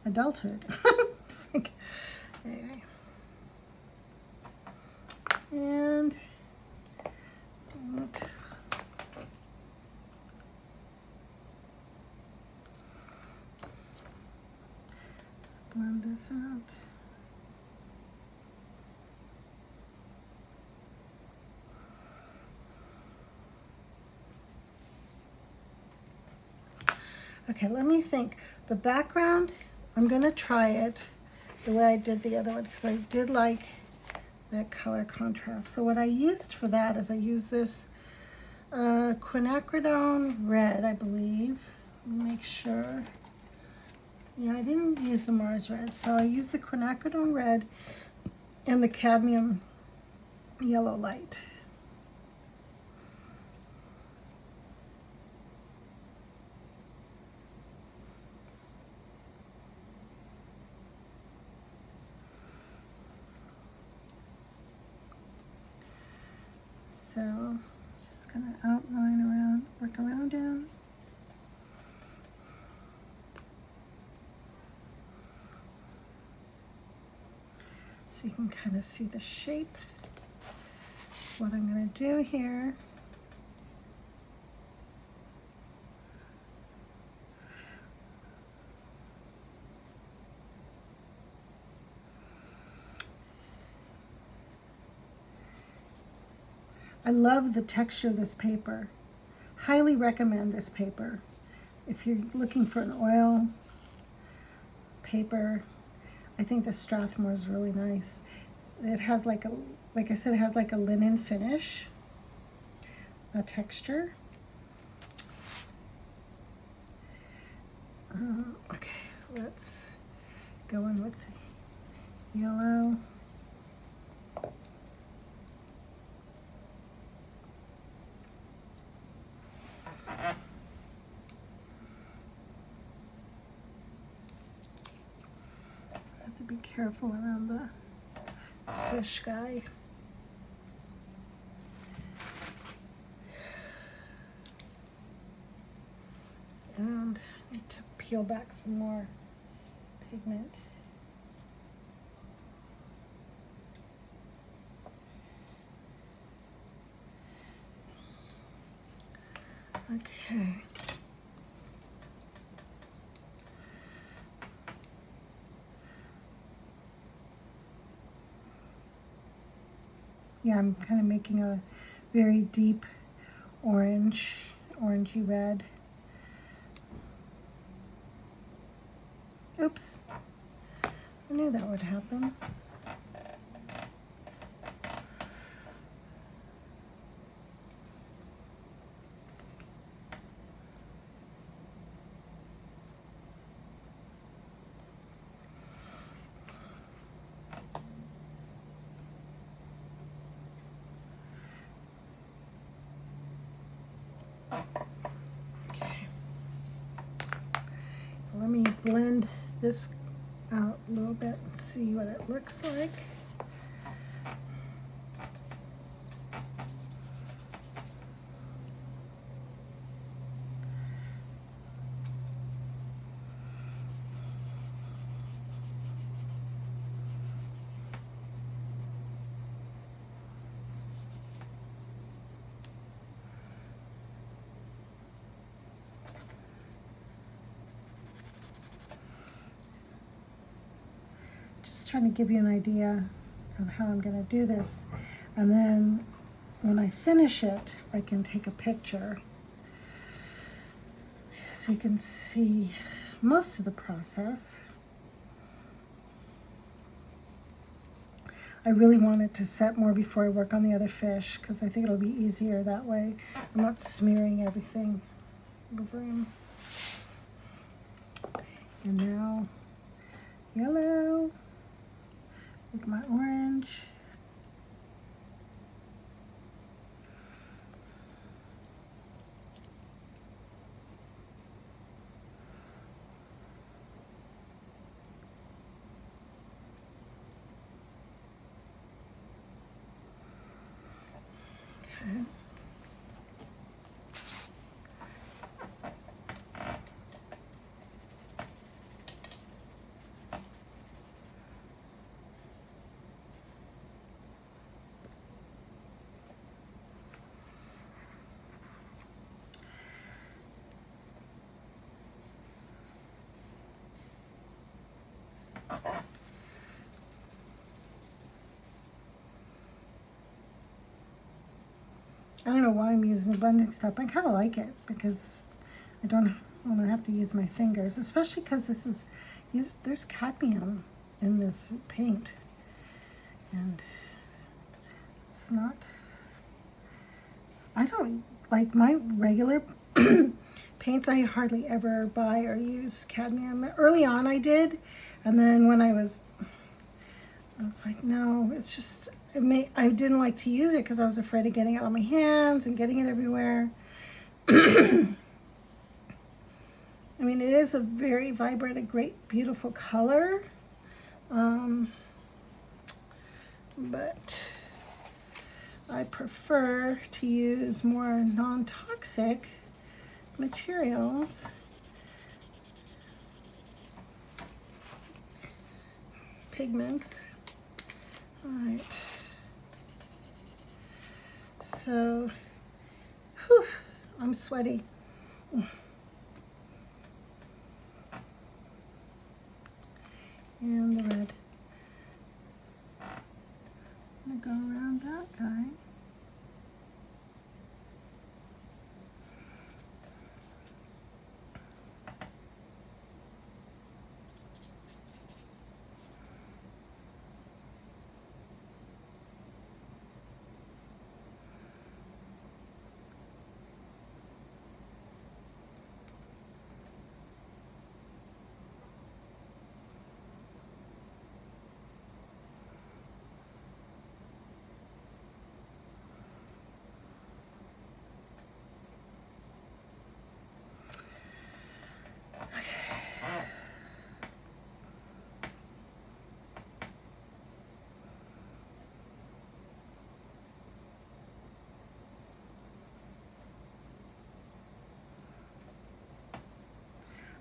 adulthood. It's like, anyway. And blend this out. Okay, let me think. The background, I'm gonna try it the way I did the other one because I did like that color contrast. So what I used for that is I used this quinacridone red, I believe. Let me make sure. Yeah, I didn't use the Mars red, so I used the quinacridone red and the cadmium yellow light. So just gonna outline around, work around him. So you can kind of see the shape. What I'm gonna do here. I love the texture of this paper. Highly recommend this paper. If you're looking for an oil paper, I think the Strathmore is really nice. It has like I said, it has like a linen finish, a texture. Okay, let's go in with the yellow. Have to be careful around the fish guy. And I need to peel back some more pigment. Okay. Yeah, I'm kind of making a very deep orangey red. Oops, I knew that would happen. Okay, let me blend this out a little bit and see what it looks like. Trying to give you an idea of how I'm going to do this, and then when I finish it I can take a picture so you can see most of the process. I really want it to set more before I work on the other fish because I think it'll be easier that way. I'm not smearing everything over him. And now yellow. Take my orange. Okay. I don't know why I'm using the blending stuff. I kind of like it because I don't want to have to use my fingers, especially because this is, there's cadmium in this paint, and it's not, I don't like my regular paints. I hardly ever buy or use cadmium. Early on I did, and then when I was like, no, it's just, I didn't like to use it because I was afraid of getting it on my hands and getting it everywhere. I mean, it is a very vibrant, a great, beautiful color. But I prefer to use more non-toxic materials. Pigments. All right. So, whew, I'm sweaty. And the red. I'm gonna go around that guy.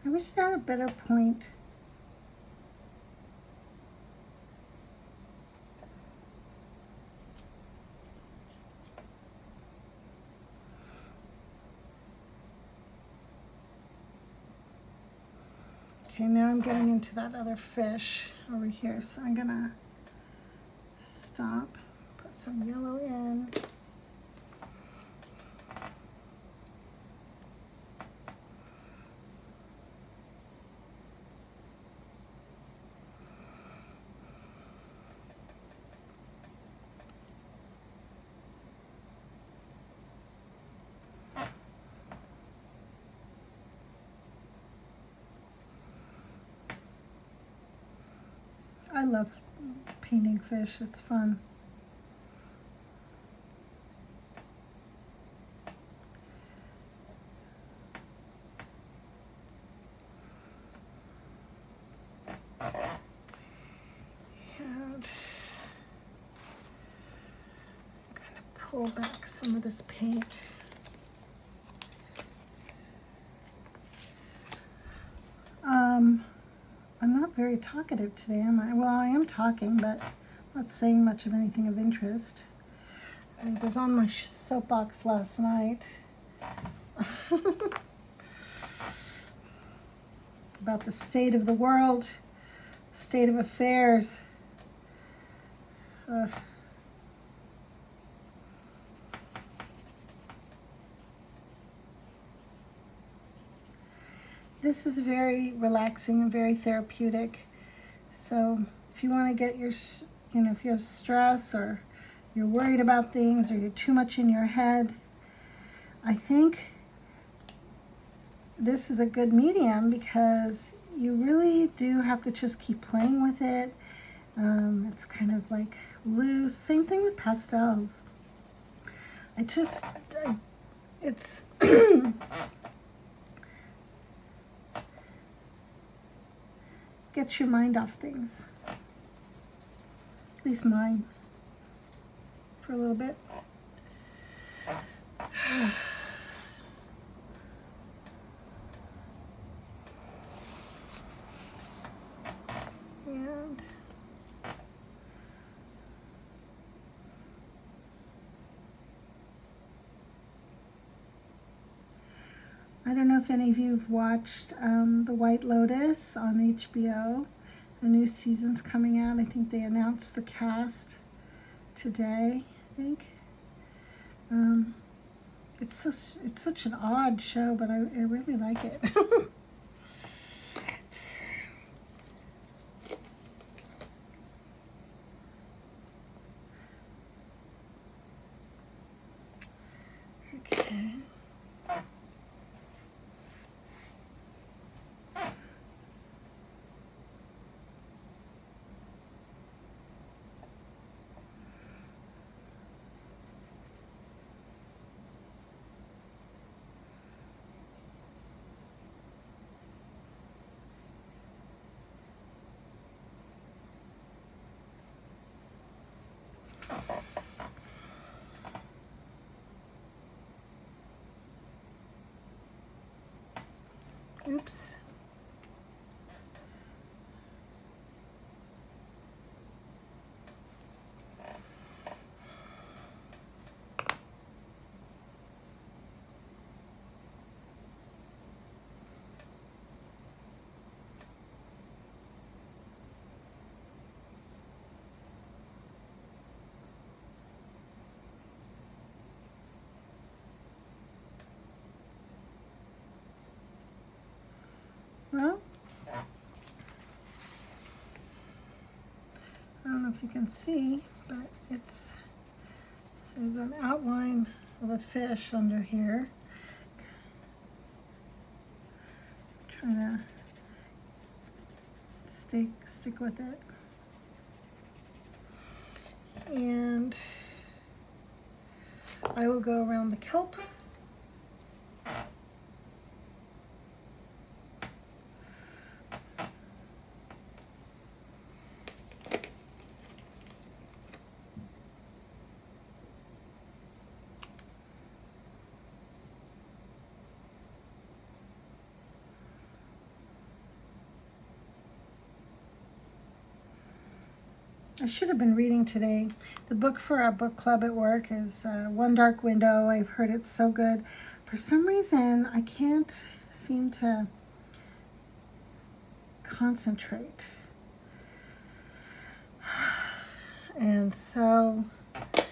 I wish I had a better point. Okay, now I'm getting into that other fish over here, so I'm gonna stop, put some yellow in. I love painting fish, it's fun. And I'm going to pull back some of this paint. I'm not very talkative today, am I? Well, I am talking, but not saying much of anything of interest. I was on my soapbox last night about the state of the world, state of affairs. This is very relaxing and very therapeutic. So if you want to get your, if you have stress or you're worried about things or you're too much in your head, I think this is a good medium because you really do have to just keep playing with it. It's kind of like loose. Same thing with pastels. It's gets your mind off things. At least mine. For a little bit. And I don't know if any of you have watched The White Lotus on HBO. A new season's coming out. I think they announced the cast today, I think. It's such an odd show, but I really like it. Okay. Oops. Well, I don't know if you can see, but there's an outline of a fish under here. Trying to stick with it. And I will go around the kelp. I should have been reading today. The book for our book club at work is One Dark Window. I've heard it's so good. For some reason, I can't seem to concentrate. And so I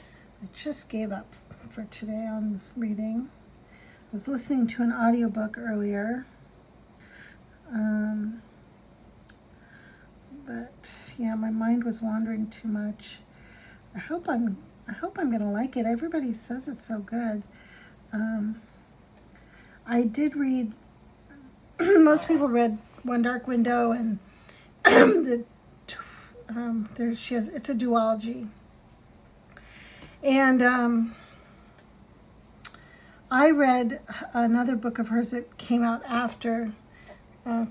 just gave up for today on reading. I was listening to an audiobook earlier. But yeah, my mind was wandering too much. I hope I'm gonna like it. Everybody says it's so good. I did read. Most people read One Dark Window, and it's a duology. And I read another book of hers that came out after,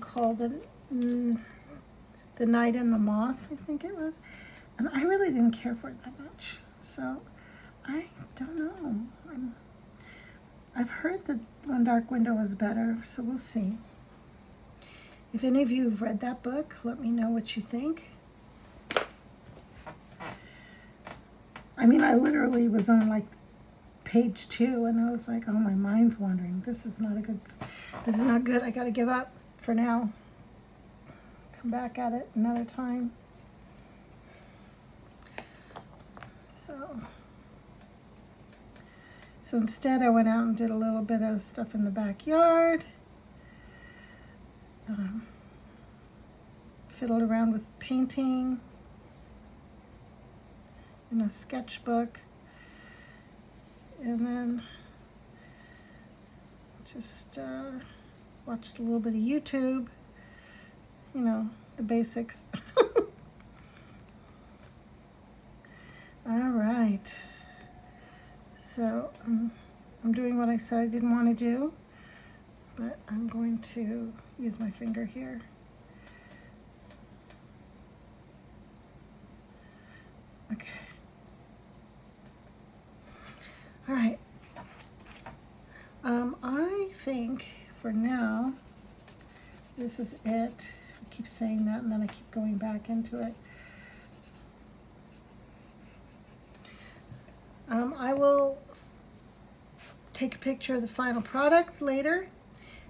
called The Night and the Moth, I think it was. And I really didn't care for it that much. So I don't know. I've heard that One Dark Window was better, so we'll see. If any of you have read that book, let me know what you think. I mean, I literally was on like page 2 and I was like, oh, my mind's wandering. This is not good. I gotta give up for now. Come back at it another time. So instead I went out and did a little bit of stuff in the backyard. Fiddled around with painting in a sketchbook. And then just watched a little bit of YouTube. You know, the basics. All right. So I'm doing what I said I didn't want to do, but I'm going to use my finger here. Okay. All right. I think for now, this is it. I keep saying that and then I keep going back into it. I will take a picture of the final product later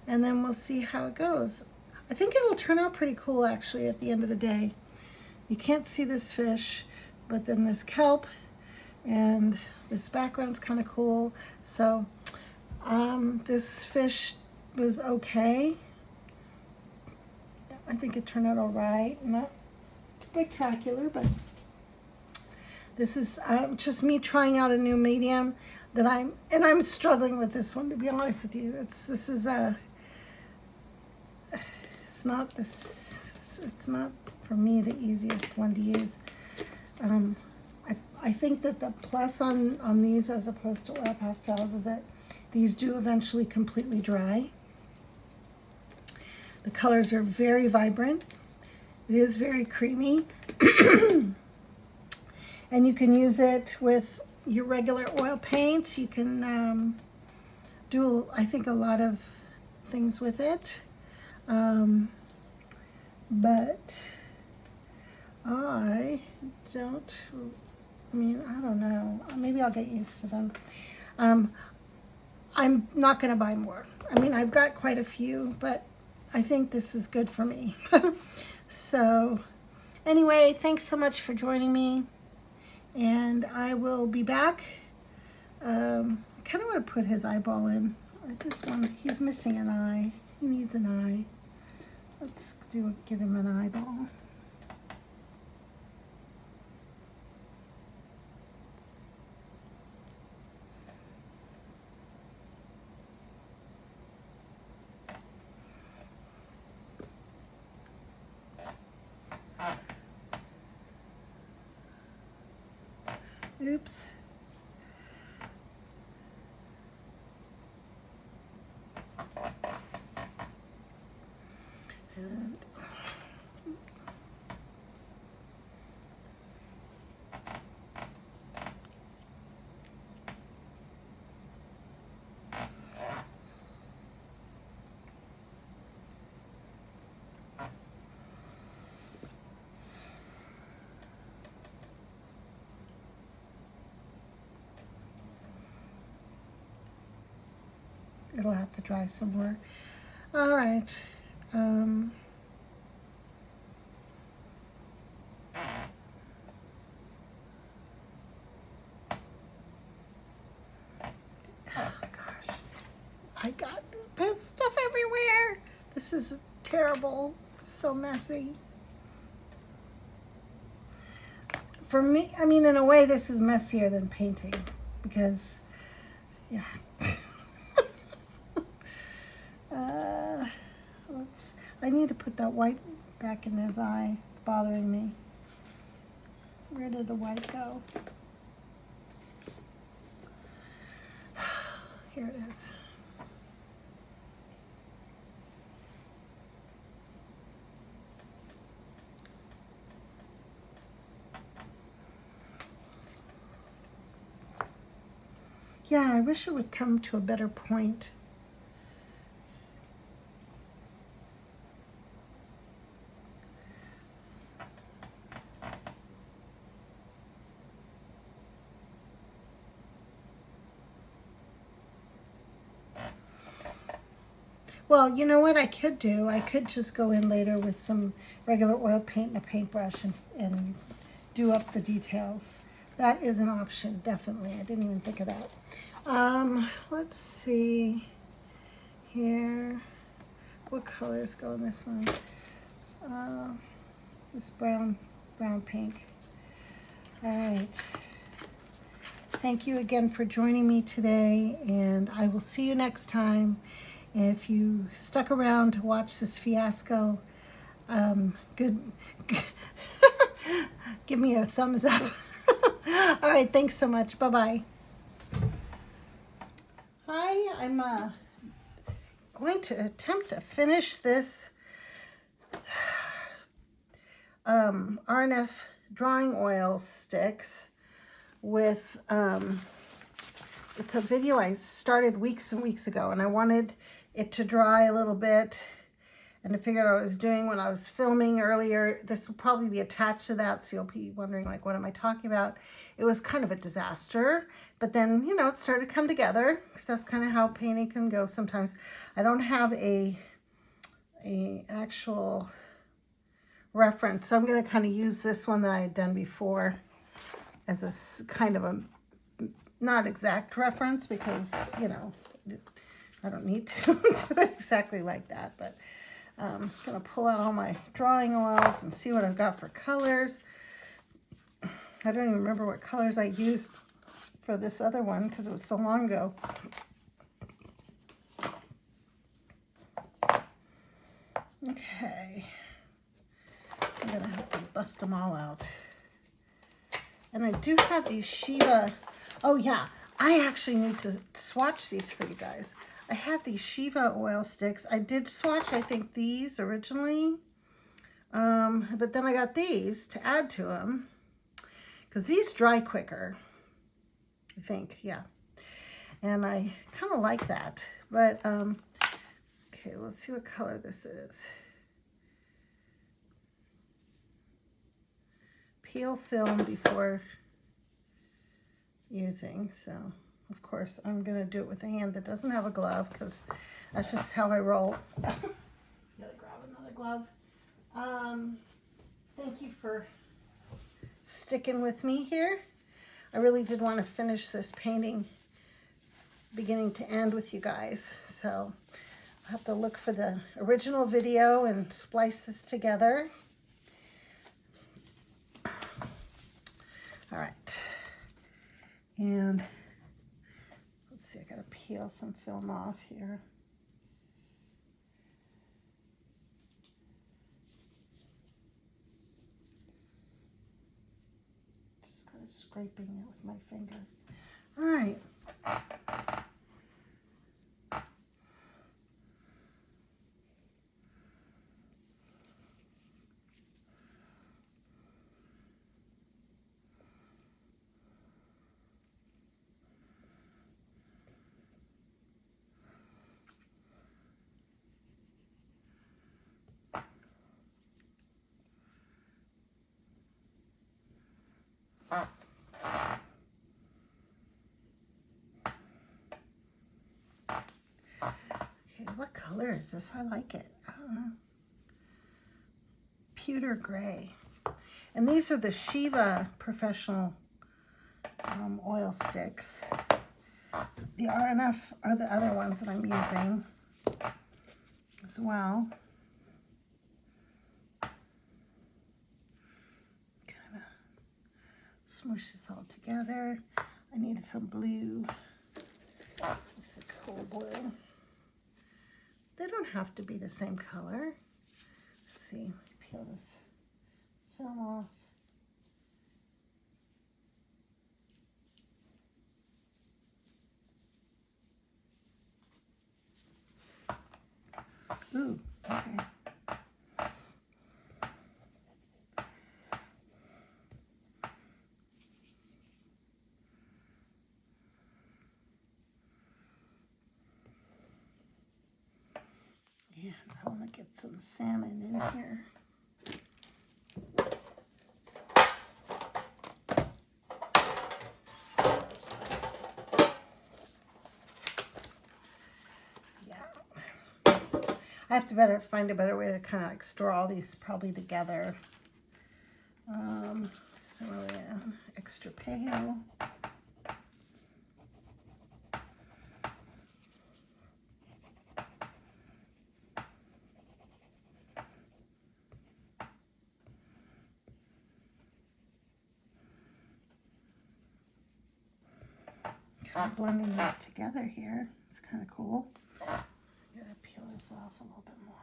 and then we'll see how it goes. I think it'll turn out pretty cool actually at the end of the day. You can't see this fish, but then there's kelp and this background's kind of cool. So this fish was okay. I think it turned out all right. Not spectacular, but this is just me trying out a new medium that I'm struggling with this one, to be honest with you. It's not for me the easiest one to use. I think that the plus on these as opposed to oil pastels is that these do eventually completely dry. The colors are very vibrant. It is very creamy. And you can use it with your regular oil paints. You can do, I think, a lot of things with it. But I don't know. Maybe I'll get used to them. I'm not going to buy more. I mean, I've got quite a few, but I think this is good for me. So anyway, thanks so much for joining me. And I will be back. I kind of want to put his eyeball in. He's missing an eye. He needs an eye. Let's give him an eyeball. Oops. And it'll have to dry some more. All right. Oh gosh, I got stuff everywhere. This is terrible. It's so messy. For me, I mean, in a way, this is messier than painting because, yeah. I need to put that white back in his eye. It's bothering me. Where did the white go? Here it is. Yeah, I wish it would come to a better point. Well, you know what I could do? I could just go in later with some regular oil paint and a paintbrush and do up the details. That is an option, definitely. I didn't even think of that. Let's see here. What colors go in this one? This is brown pink. All right. Thank you again for joining me today, and I will see you next time. If you stuck around to watch this fiasco, good. Give me a thumbs up. All right, thanks so much. Bye-bye. Hi, I'm going to attempt to finish this RNF drawing oil sticks with, it's a video I started weeks and weeks ago, and I wanted it to dry a little bit and to figure out what I was doing when I was filming earlier. This will probably be attached to that, so you'll be wondering, like, what am I talking about? It was kind of a disaster, but then, you know, it started to come together, because that's kind of how painting can go sometimes. I don't have a actual reference, so I'm going to kind of use this one that I had done before as a kind of a not exact reference, because, you know, I don't need to do it exactly like that, but I'm going to pull out all my drawing oils and see what I've got for colors. I don't even remember what colors I used for this other one because it was so long ago. Okay. I'm going to have to bust them all out. And I do have these Shiva. Oh, yeah. I actually need to swatch these for you guys. I have these Shiva oil sticks. I did swatch, I think, these originally. But then I got these to add to them. Because these dry quicker. I think, yeah. And I kind of like that. But, Okay, let's see what color this is. Peel film before using, so of course I'm gonna do it with a hand that doesn't have a glove because that's just how I roll. Gotta grab another glove. Thank you for sticking with me here. I really did want to finish this painting beginning to end with you guys, so I'll have to look for the original video and splice this together. All right, and let's see, I gotta peel some film off here. Just kind of scraping it with my finger. All right. Okay, what color is this? I like it. Pewter gray. And these are the Shiva professional oil sticks. The RNF are the other ones that I'm using as well. Kind of smoosh this all together. I needed some blue. This is a cool blue. They don't have to be the same color. Let's see, let me peel this film off. Ooh, okay. And I want to get some salmon in here. I have to find a better way to kind of like store all these probably together. So yeah, extra pale. Kind of blending these together here. It's kind of cool. I'm gonna peel this off a little bit more.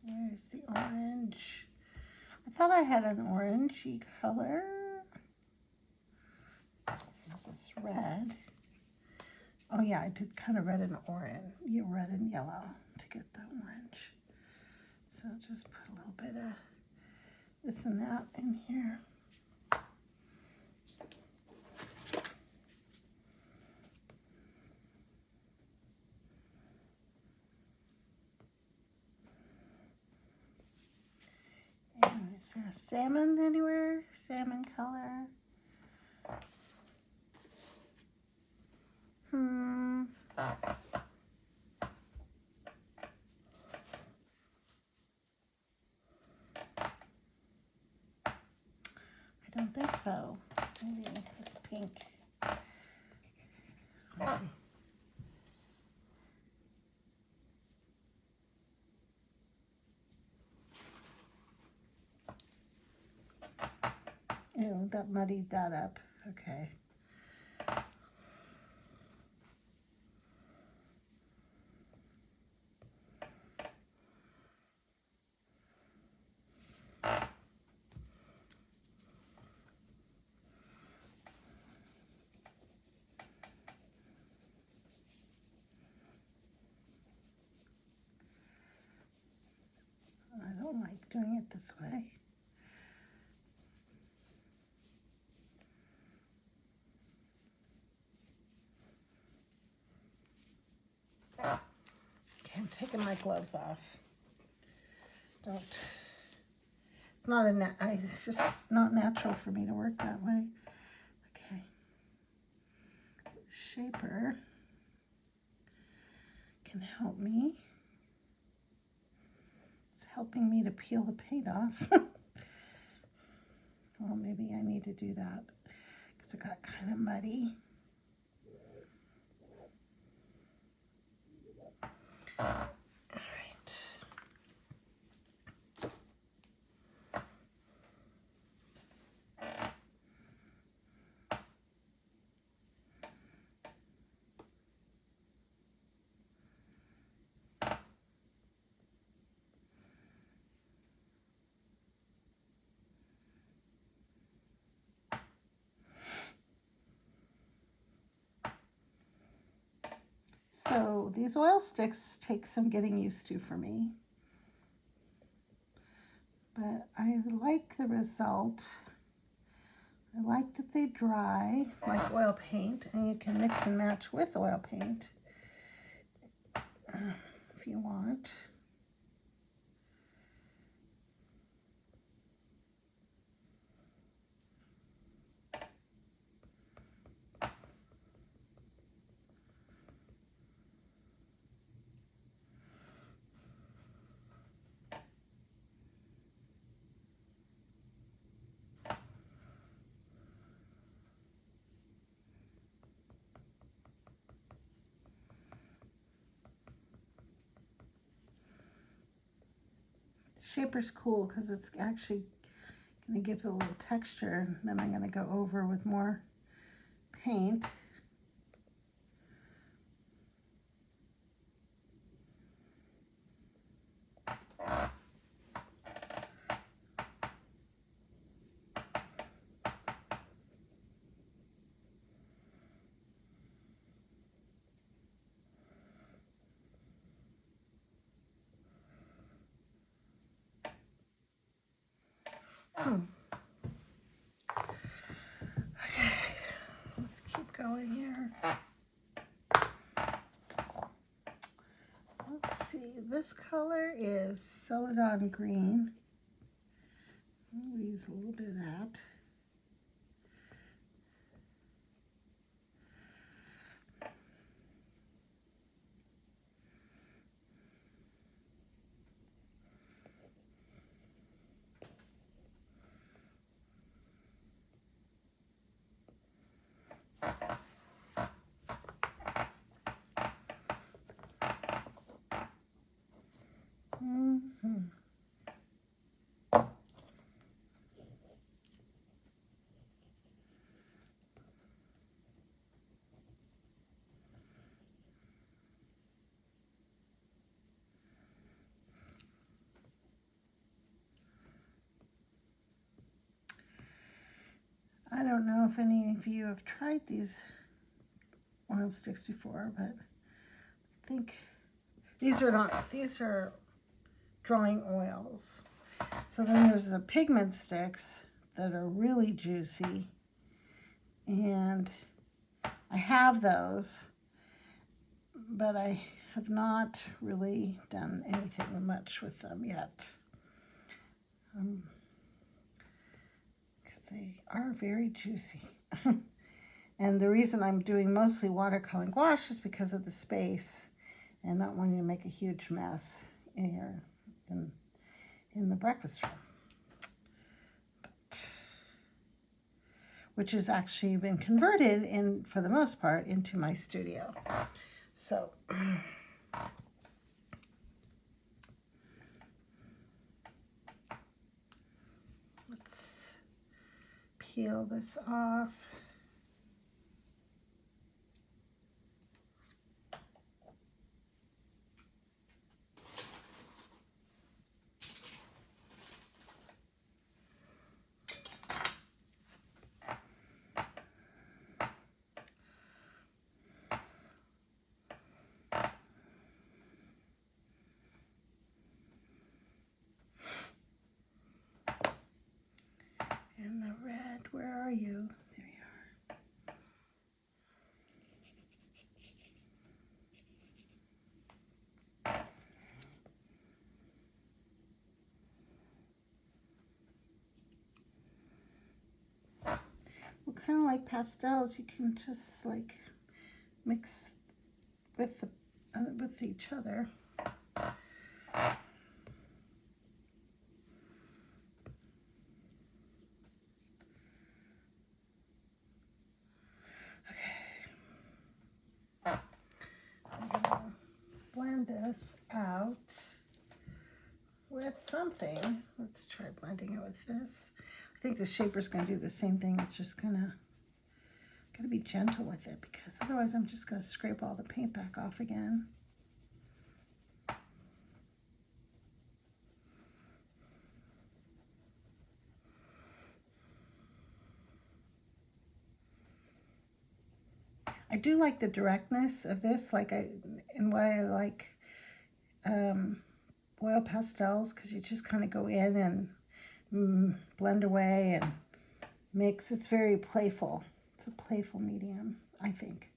There's the orange. I thought I had an orangey color. This red. Oh yeah, I did kind of red and orange, red and yellow to get the orange. So I'll just put a little bit of this and that in here. And is there a salmon anywhere? Salmon color? I don't think so. Maybe this pink. Oh, that muddied that up. Okay. I don't like doing it this way. Okay, I'm taking my gloves off. It's not it's just not natural for me to work that way. Okay. Shaper can help me. It's helping me to peel the paint off. Well, maybe I need to do that because it got kind of muddy. All right. So these oil sticks take some getting used to for me, but I like the result. I like that they dry like oil paint, and you can mix and match with oil paint if you want. Shaper's cool because it's actually going to give it a little texture. Then I'm going to go over with more paint. Okay, let's keep going here. Let's see, this color is Celadon Green. I'll use a little bit of that. I don't know if any of you have tried these oil sticks before, but I think these are drawing oils. So then there's the pigment sticks that are really juicy, and I have those, but I have not really done anything much with them yet. Because they are very juicy. And the reason I'm doing mostly watercolor gouache is because of the space and not wanting to make a huge mess in here in the breakfast room. But which has actually been converted in, for the most part, into my studio. So let's peel this off. And the red, where are you? There you are. Well, kind of like pastels, you can just like mix with with each other. Blend this out with something. Let's try blending it with this. I think the shaper's going to do the same thing. It's just gotta be gentle with it, because otherwise I'm just going to scrape all the paint back off again. I do like the directness of this, and why I like oil pastels, because you just kind of go in and blend away and mix. It's very playful. It's a playful medium, I think.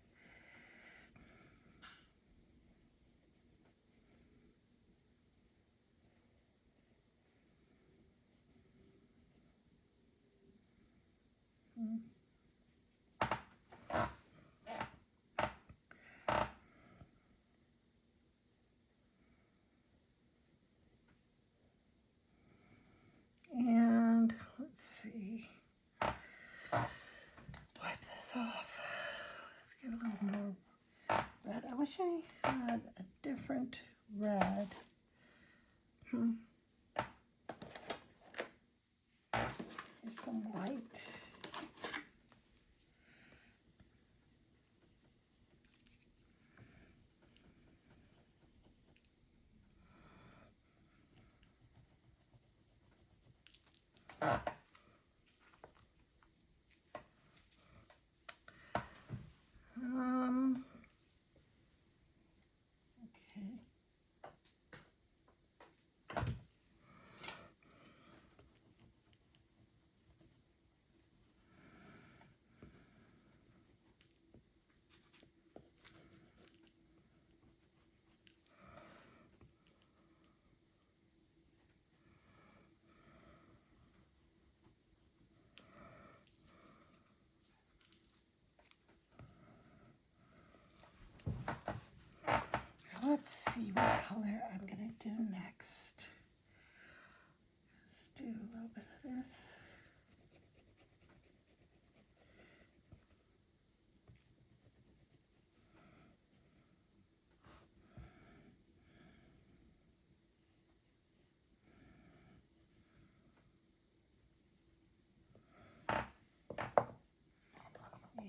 And let's see. Wipe this off. Let's get a little more red. I wish I had a different red. Here's some white. Okay. Let's see what color I'm going to do next. Let's do a little bit of this.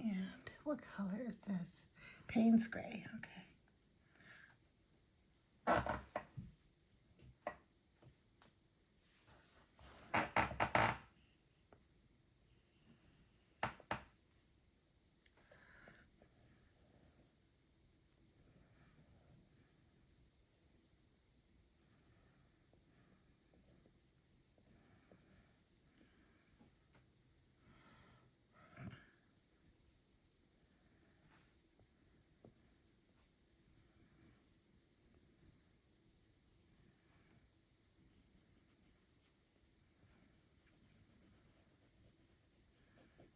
And what color is this? Payne's gray. Okay.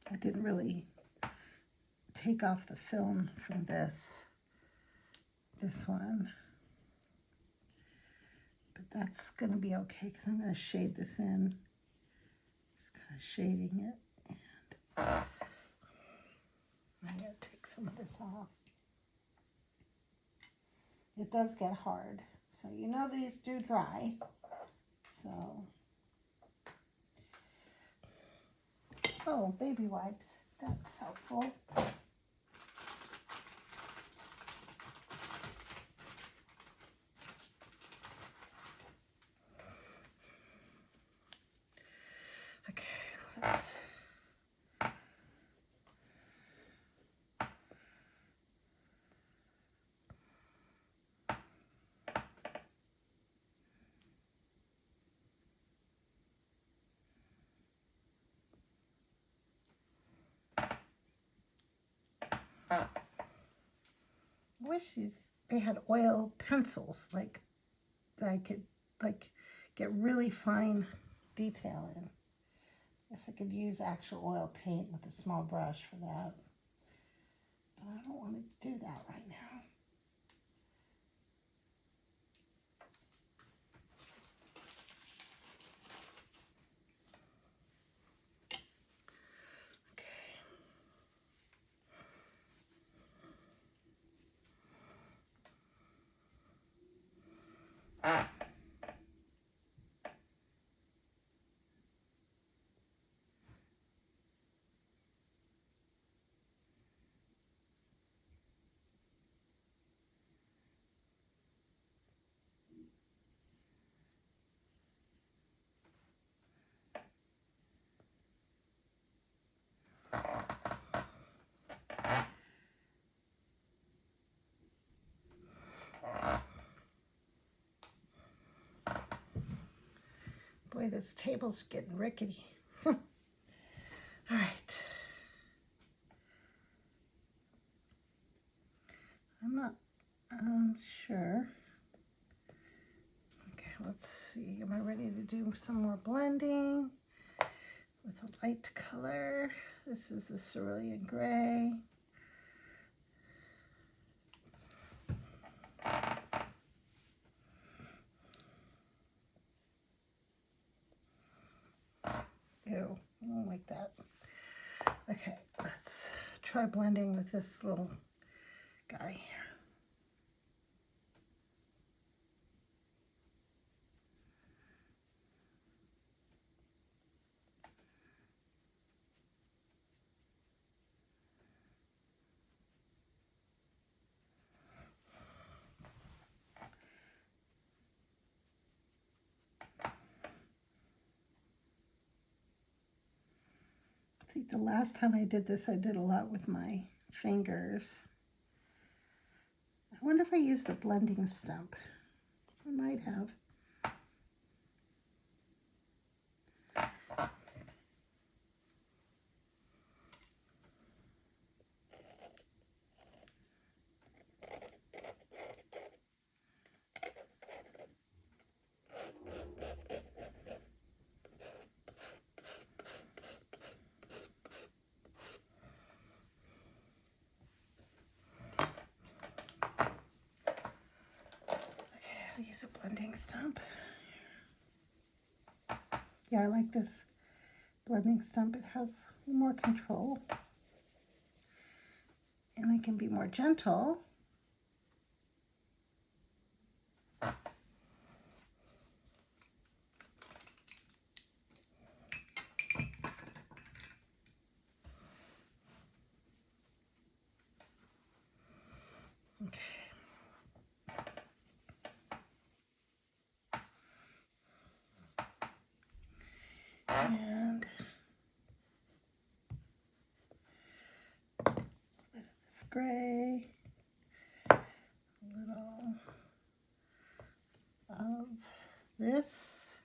I didn't really take off the film from this one, but that's going to be okay, because I'm going to shade this in, just kind of shading it. And I'm going to take some of this off. It does get hard. So you know these do dry. So, oh, baby wipes. That's helpful. Okay, let's... I wish they had oil pencils like that I could like get really fine detail in. Guess I could use actual oil paint with a small brush for that. But I don't want to do that right now. Boy, this table's getting rickety. All right. I'm not sure. Okay, let's see. Am I ready to do some more blending with a light color? This is the cerulean gray. Ew, I don't like that. Okay, let's try blending with this little guy here. I think the last time I did this, I did a lot with my fingers. I wonder if I used a blending stump. I might have. I'll use a blending stump. Yeah, I like this blending stump. It has more control. And I can be more gentle. Okay. And a bit of this gray, a little of this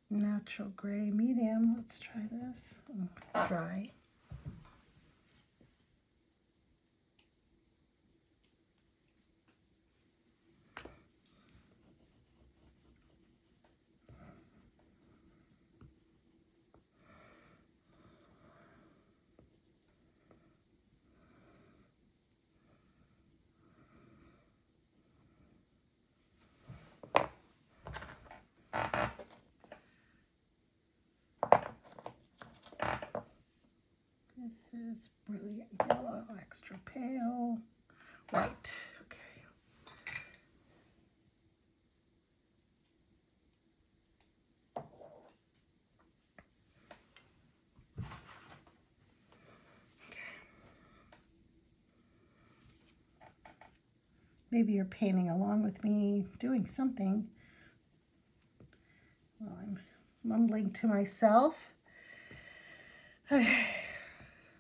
natural gray medium. Let's try this. Oh, it's dry. This is brilliant yellow, extra pale, white. Okay. Maybe you're painting along with me, doing something. Well, I'm mumbling to myself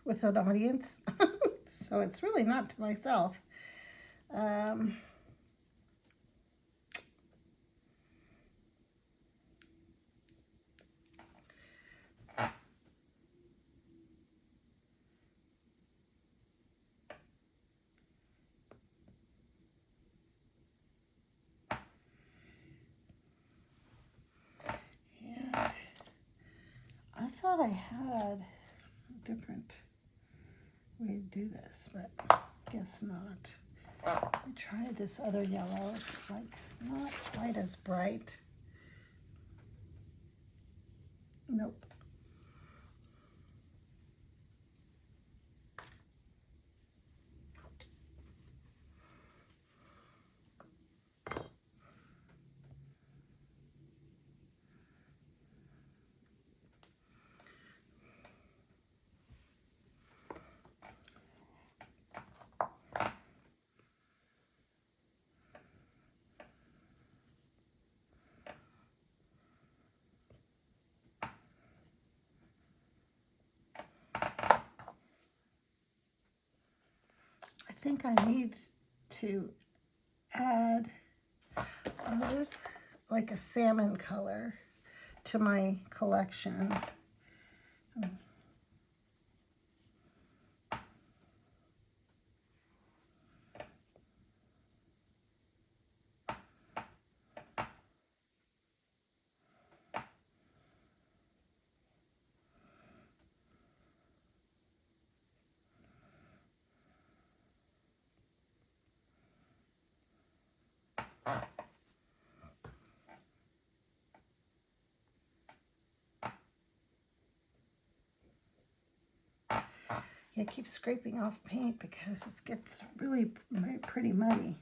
with an audience, so it's really not to myself. I thought I had a different way to do this, but guess not. I tried this other yellow. It's like not quite as bright. Nope. I think I need to add, there's like a salmon color to my collection. I keep scraping off paint because it gets really pretty muddy.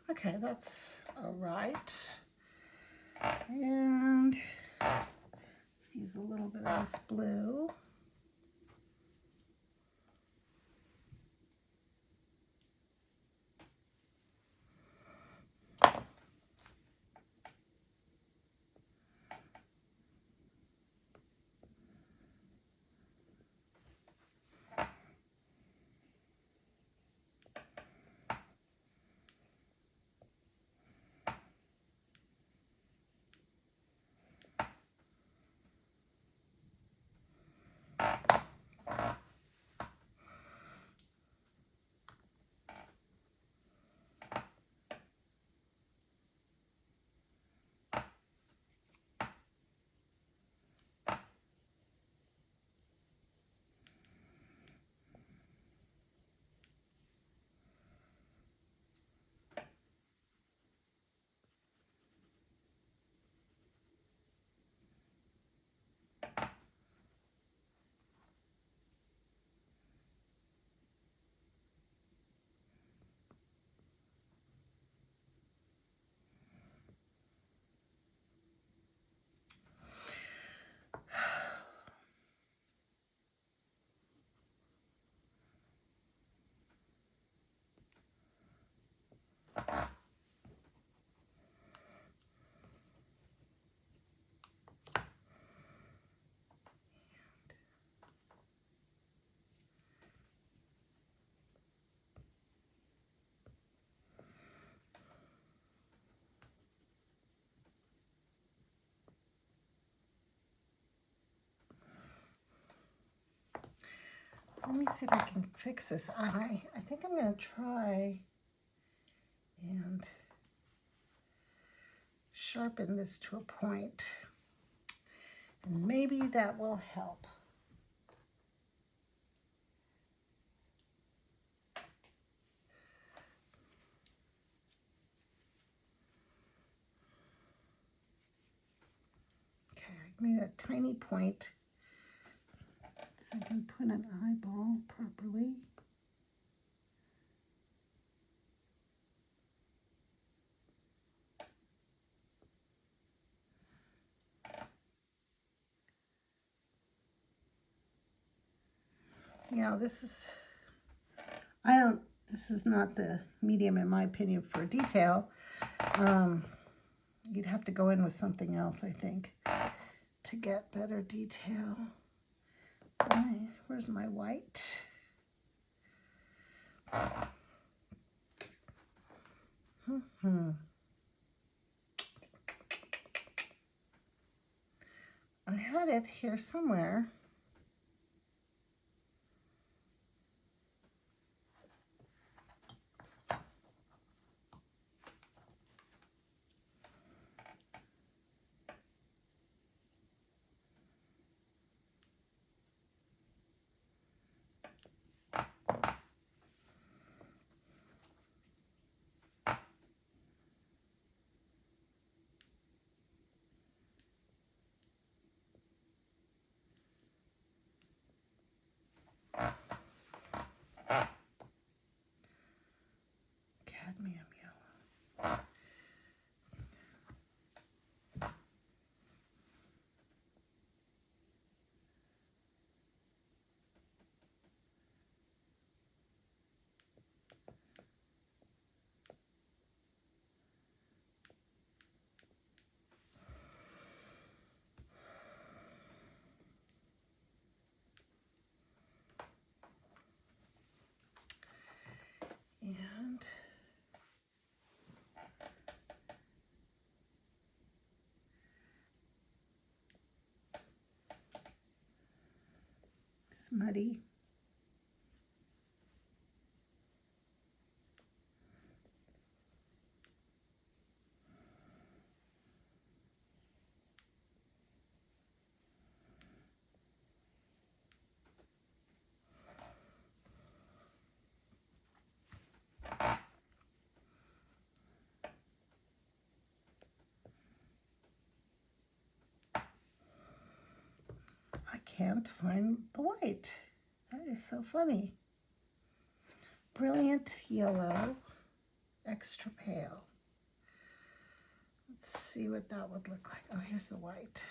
Okay, that's all right. And let's use a little bit of this blue. Let me see if I can fix this eye. I think I'm going to try and sharpen this to a point, and maybe that will help. Okay, I made a tiny point so I can put an eyeball properly. Yeah, this is not the medium in my opinion for detail. You'd have to go in with something else, I think, to get better detail. Where's my white? I had it here somewhere. Cadmium yellow. And it's muddy. I can't find the white. That is so funny. Brilliant yellow, extra pale. Let's see what that would look like. Oh, here's the white.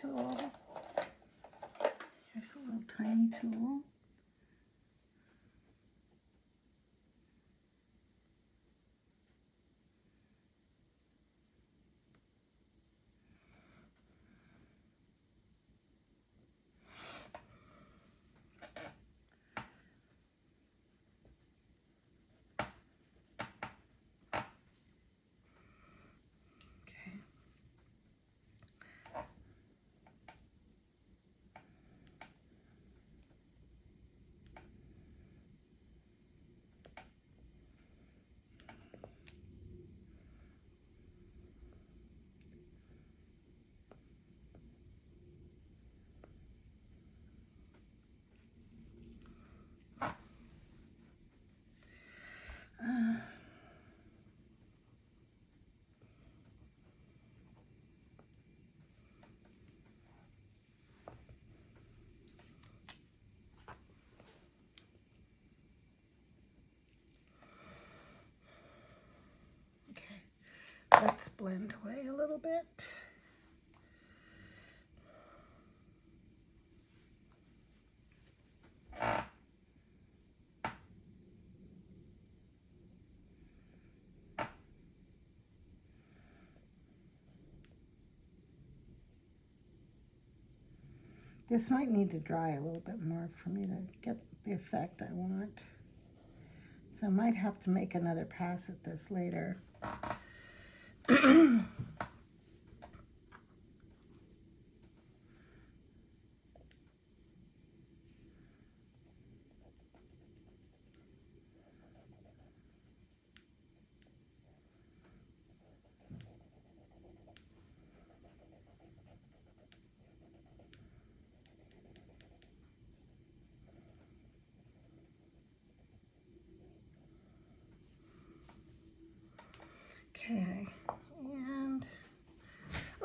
Tool. Here's a little tiny tool. Let's blend away a little bit. This might need to dry a little bit more for me to get the effect I want. So I might have to make another pass at this later. Okay, and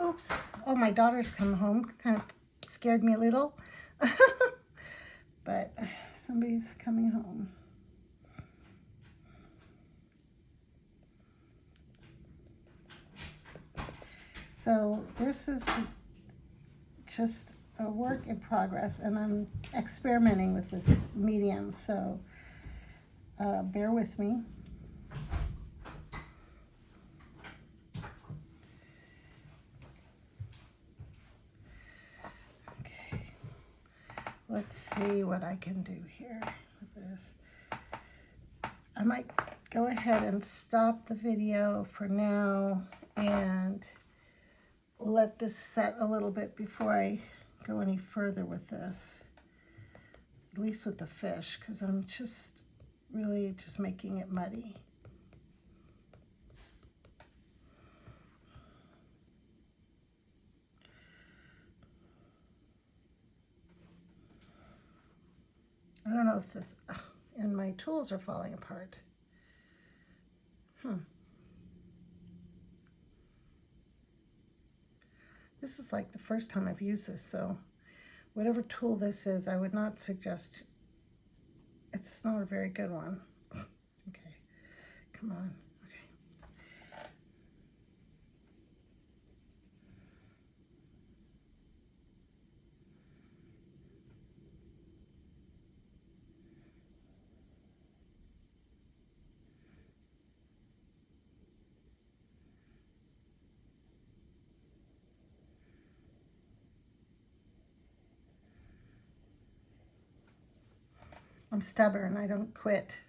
oops, oh, my daughter's come home, kind of scared me a little, but somebody's coming home. So this is just a work in progress, and I'm experimenting with this medium, so bear with me. Let's see what I can do here with this. I might go ahead and stop the video for now and let this set a little bit before I go any further with this, at least with the fish, because I'm just really just making it muddy. I don't know if this, and my tools are falling apart. This is like the first time I've used this, so whatever tool this is, I would not suggest, it's not a very good one. Okay, come on. I'm stubborn, I don't quit.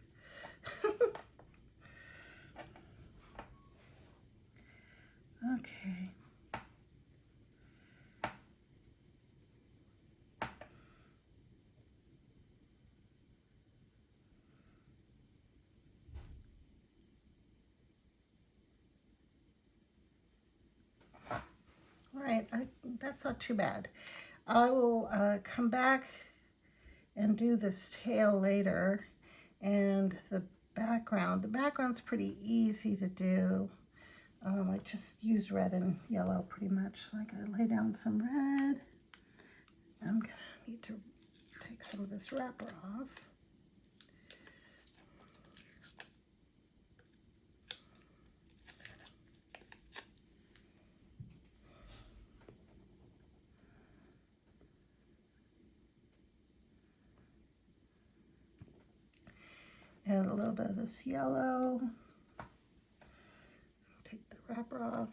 Okay. All right, that's not too bad. I will come back and do this tail later, and the background's pretty easy to do. I just use red and yellow pretty much. Like I lay down some red. I'm gonna need to take some of this wrapper off. And a little bit of this yellow. Take the wrapper off.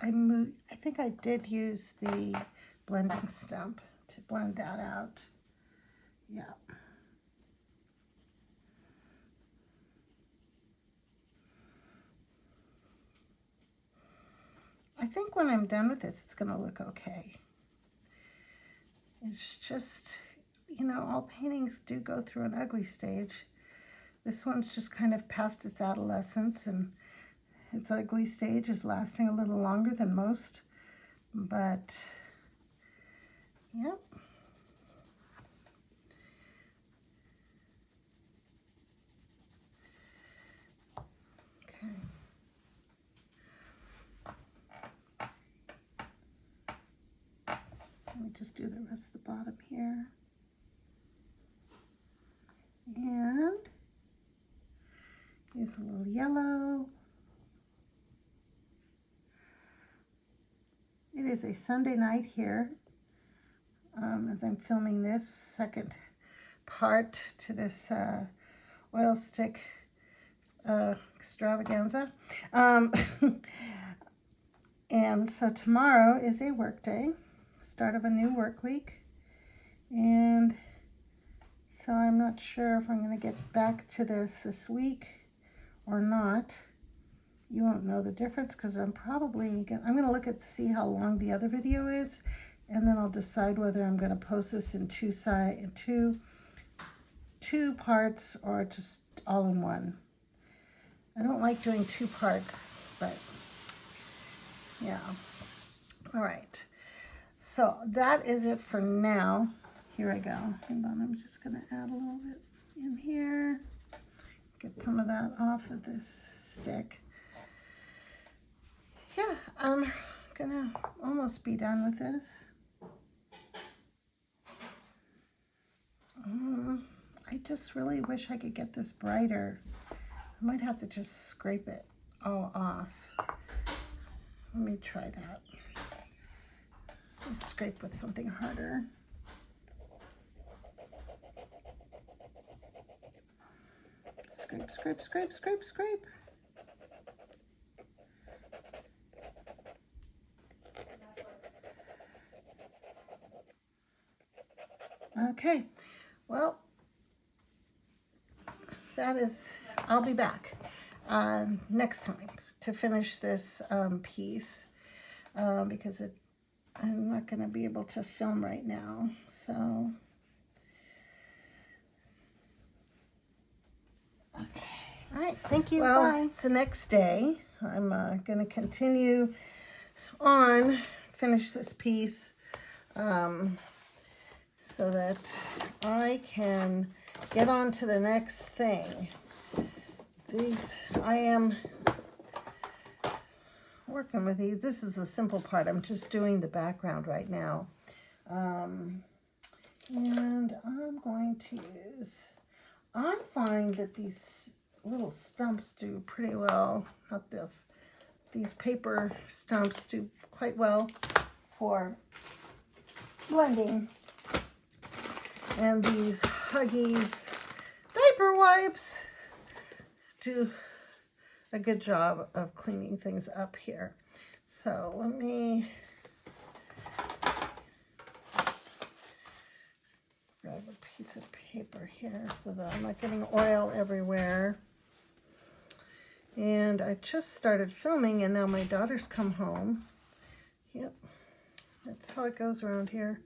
And I think I did use the blending stump to blend that out. Yeah. I think when I'm done with this, it's going to look okay. It's just, you know, all paintings do go through an ugly stage. This one's just kind of past its adolescence, and its ugly stage is lasting a little longer than most, but yep. Okay. Let me just do the rest of the bottom here. And Here's a little yellow. It is a Sunday night here as I'm filming this second part to this oil stick extravaganza. And so tomorrow is a work day, start of a new work week. And so I'm not sure if I'm going to get back to this week or not. You won't know the difference because I'm going to look at see how long the other video is, and then I'll decide whether I'm going to post this in two parts or just all in one. I don't like doing 2 parts, but yeah. All right. So that is it for now. Here I go. Hang on, I'm just going to add a little bit in here. Get some of that off of this stick. Yeah, I'm gonna almost be done with this. I just really wish I could get this brighter. I might have to just scrape it all off. Let me try that. Let's scrape with something harder. Scrape, scrape, scrape, scrape, scrape. Okay, well, I'll be back next time to finish this piece because I'm not going to be able to film right now, so. Okay. All right, thank you. Well, bye. It's the next day. I'm going to continue on, finish this piece. So that I can get on to the next thing. I am working with these. This is the simple part. I'm just doing the background right now. And I'm going to use, I find that these little stumps do pretty well. Not this. These paper stumps do quite well for blending. And these Huggies diaper wipes do a good job of cleaning things up here. So let me grab a piece of paper here so that I'm not getting oil everywhere. And I just started filming and now my daughter's come home. Yep, that's how it goes around here.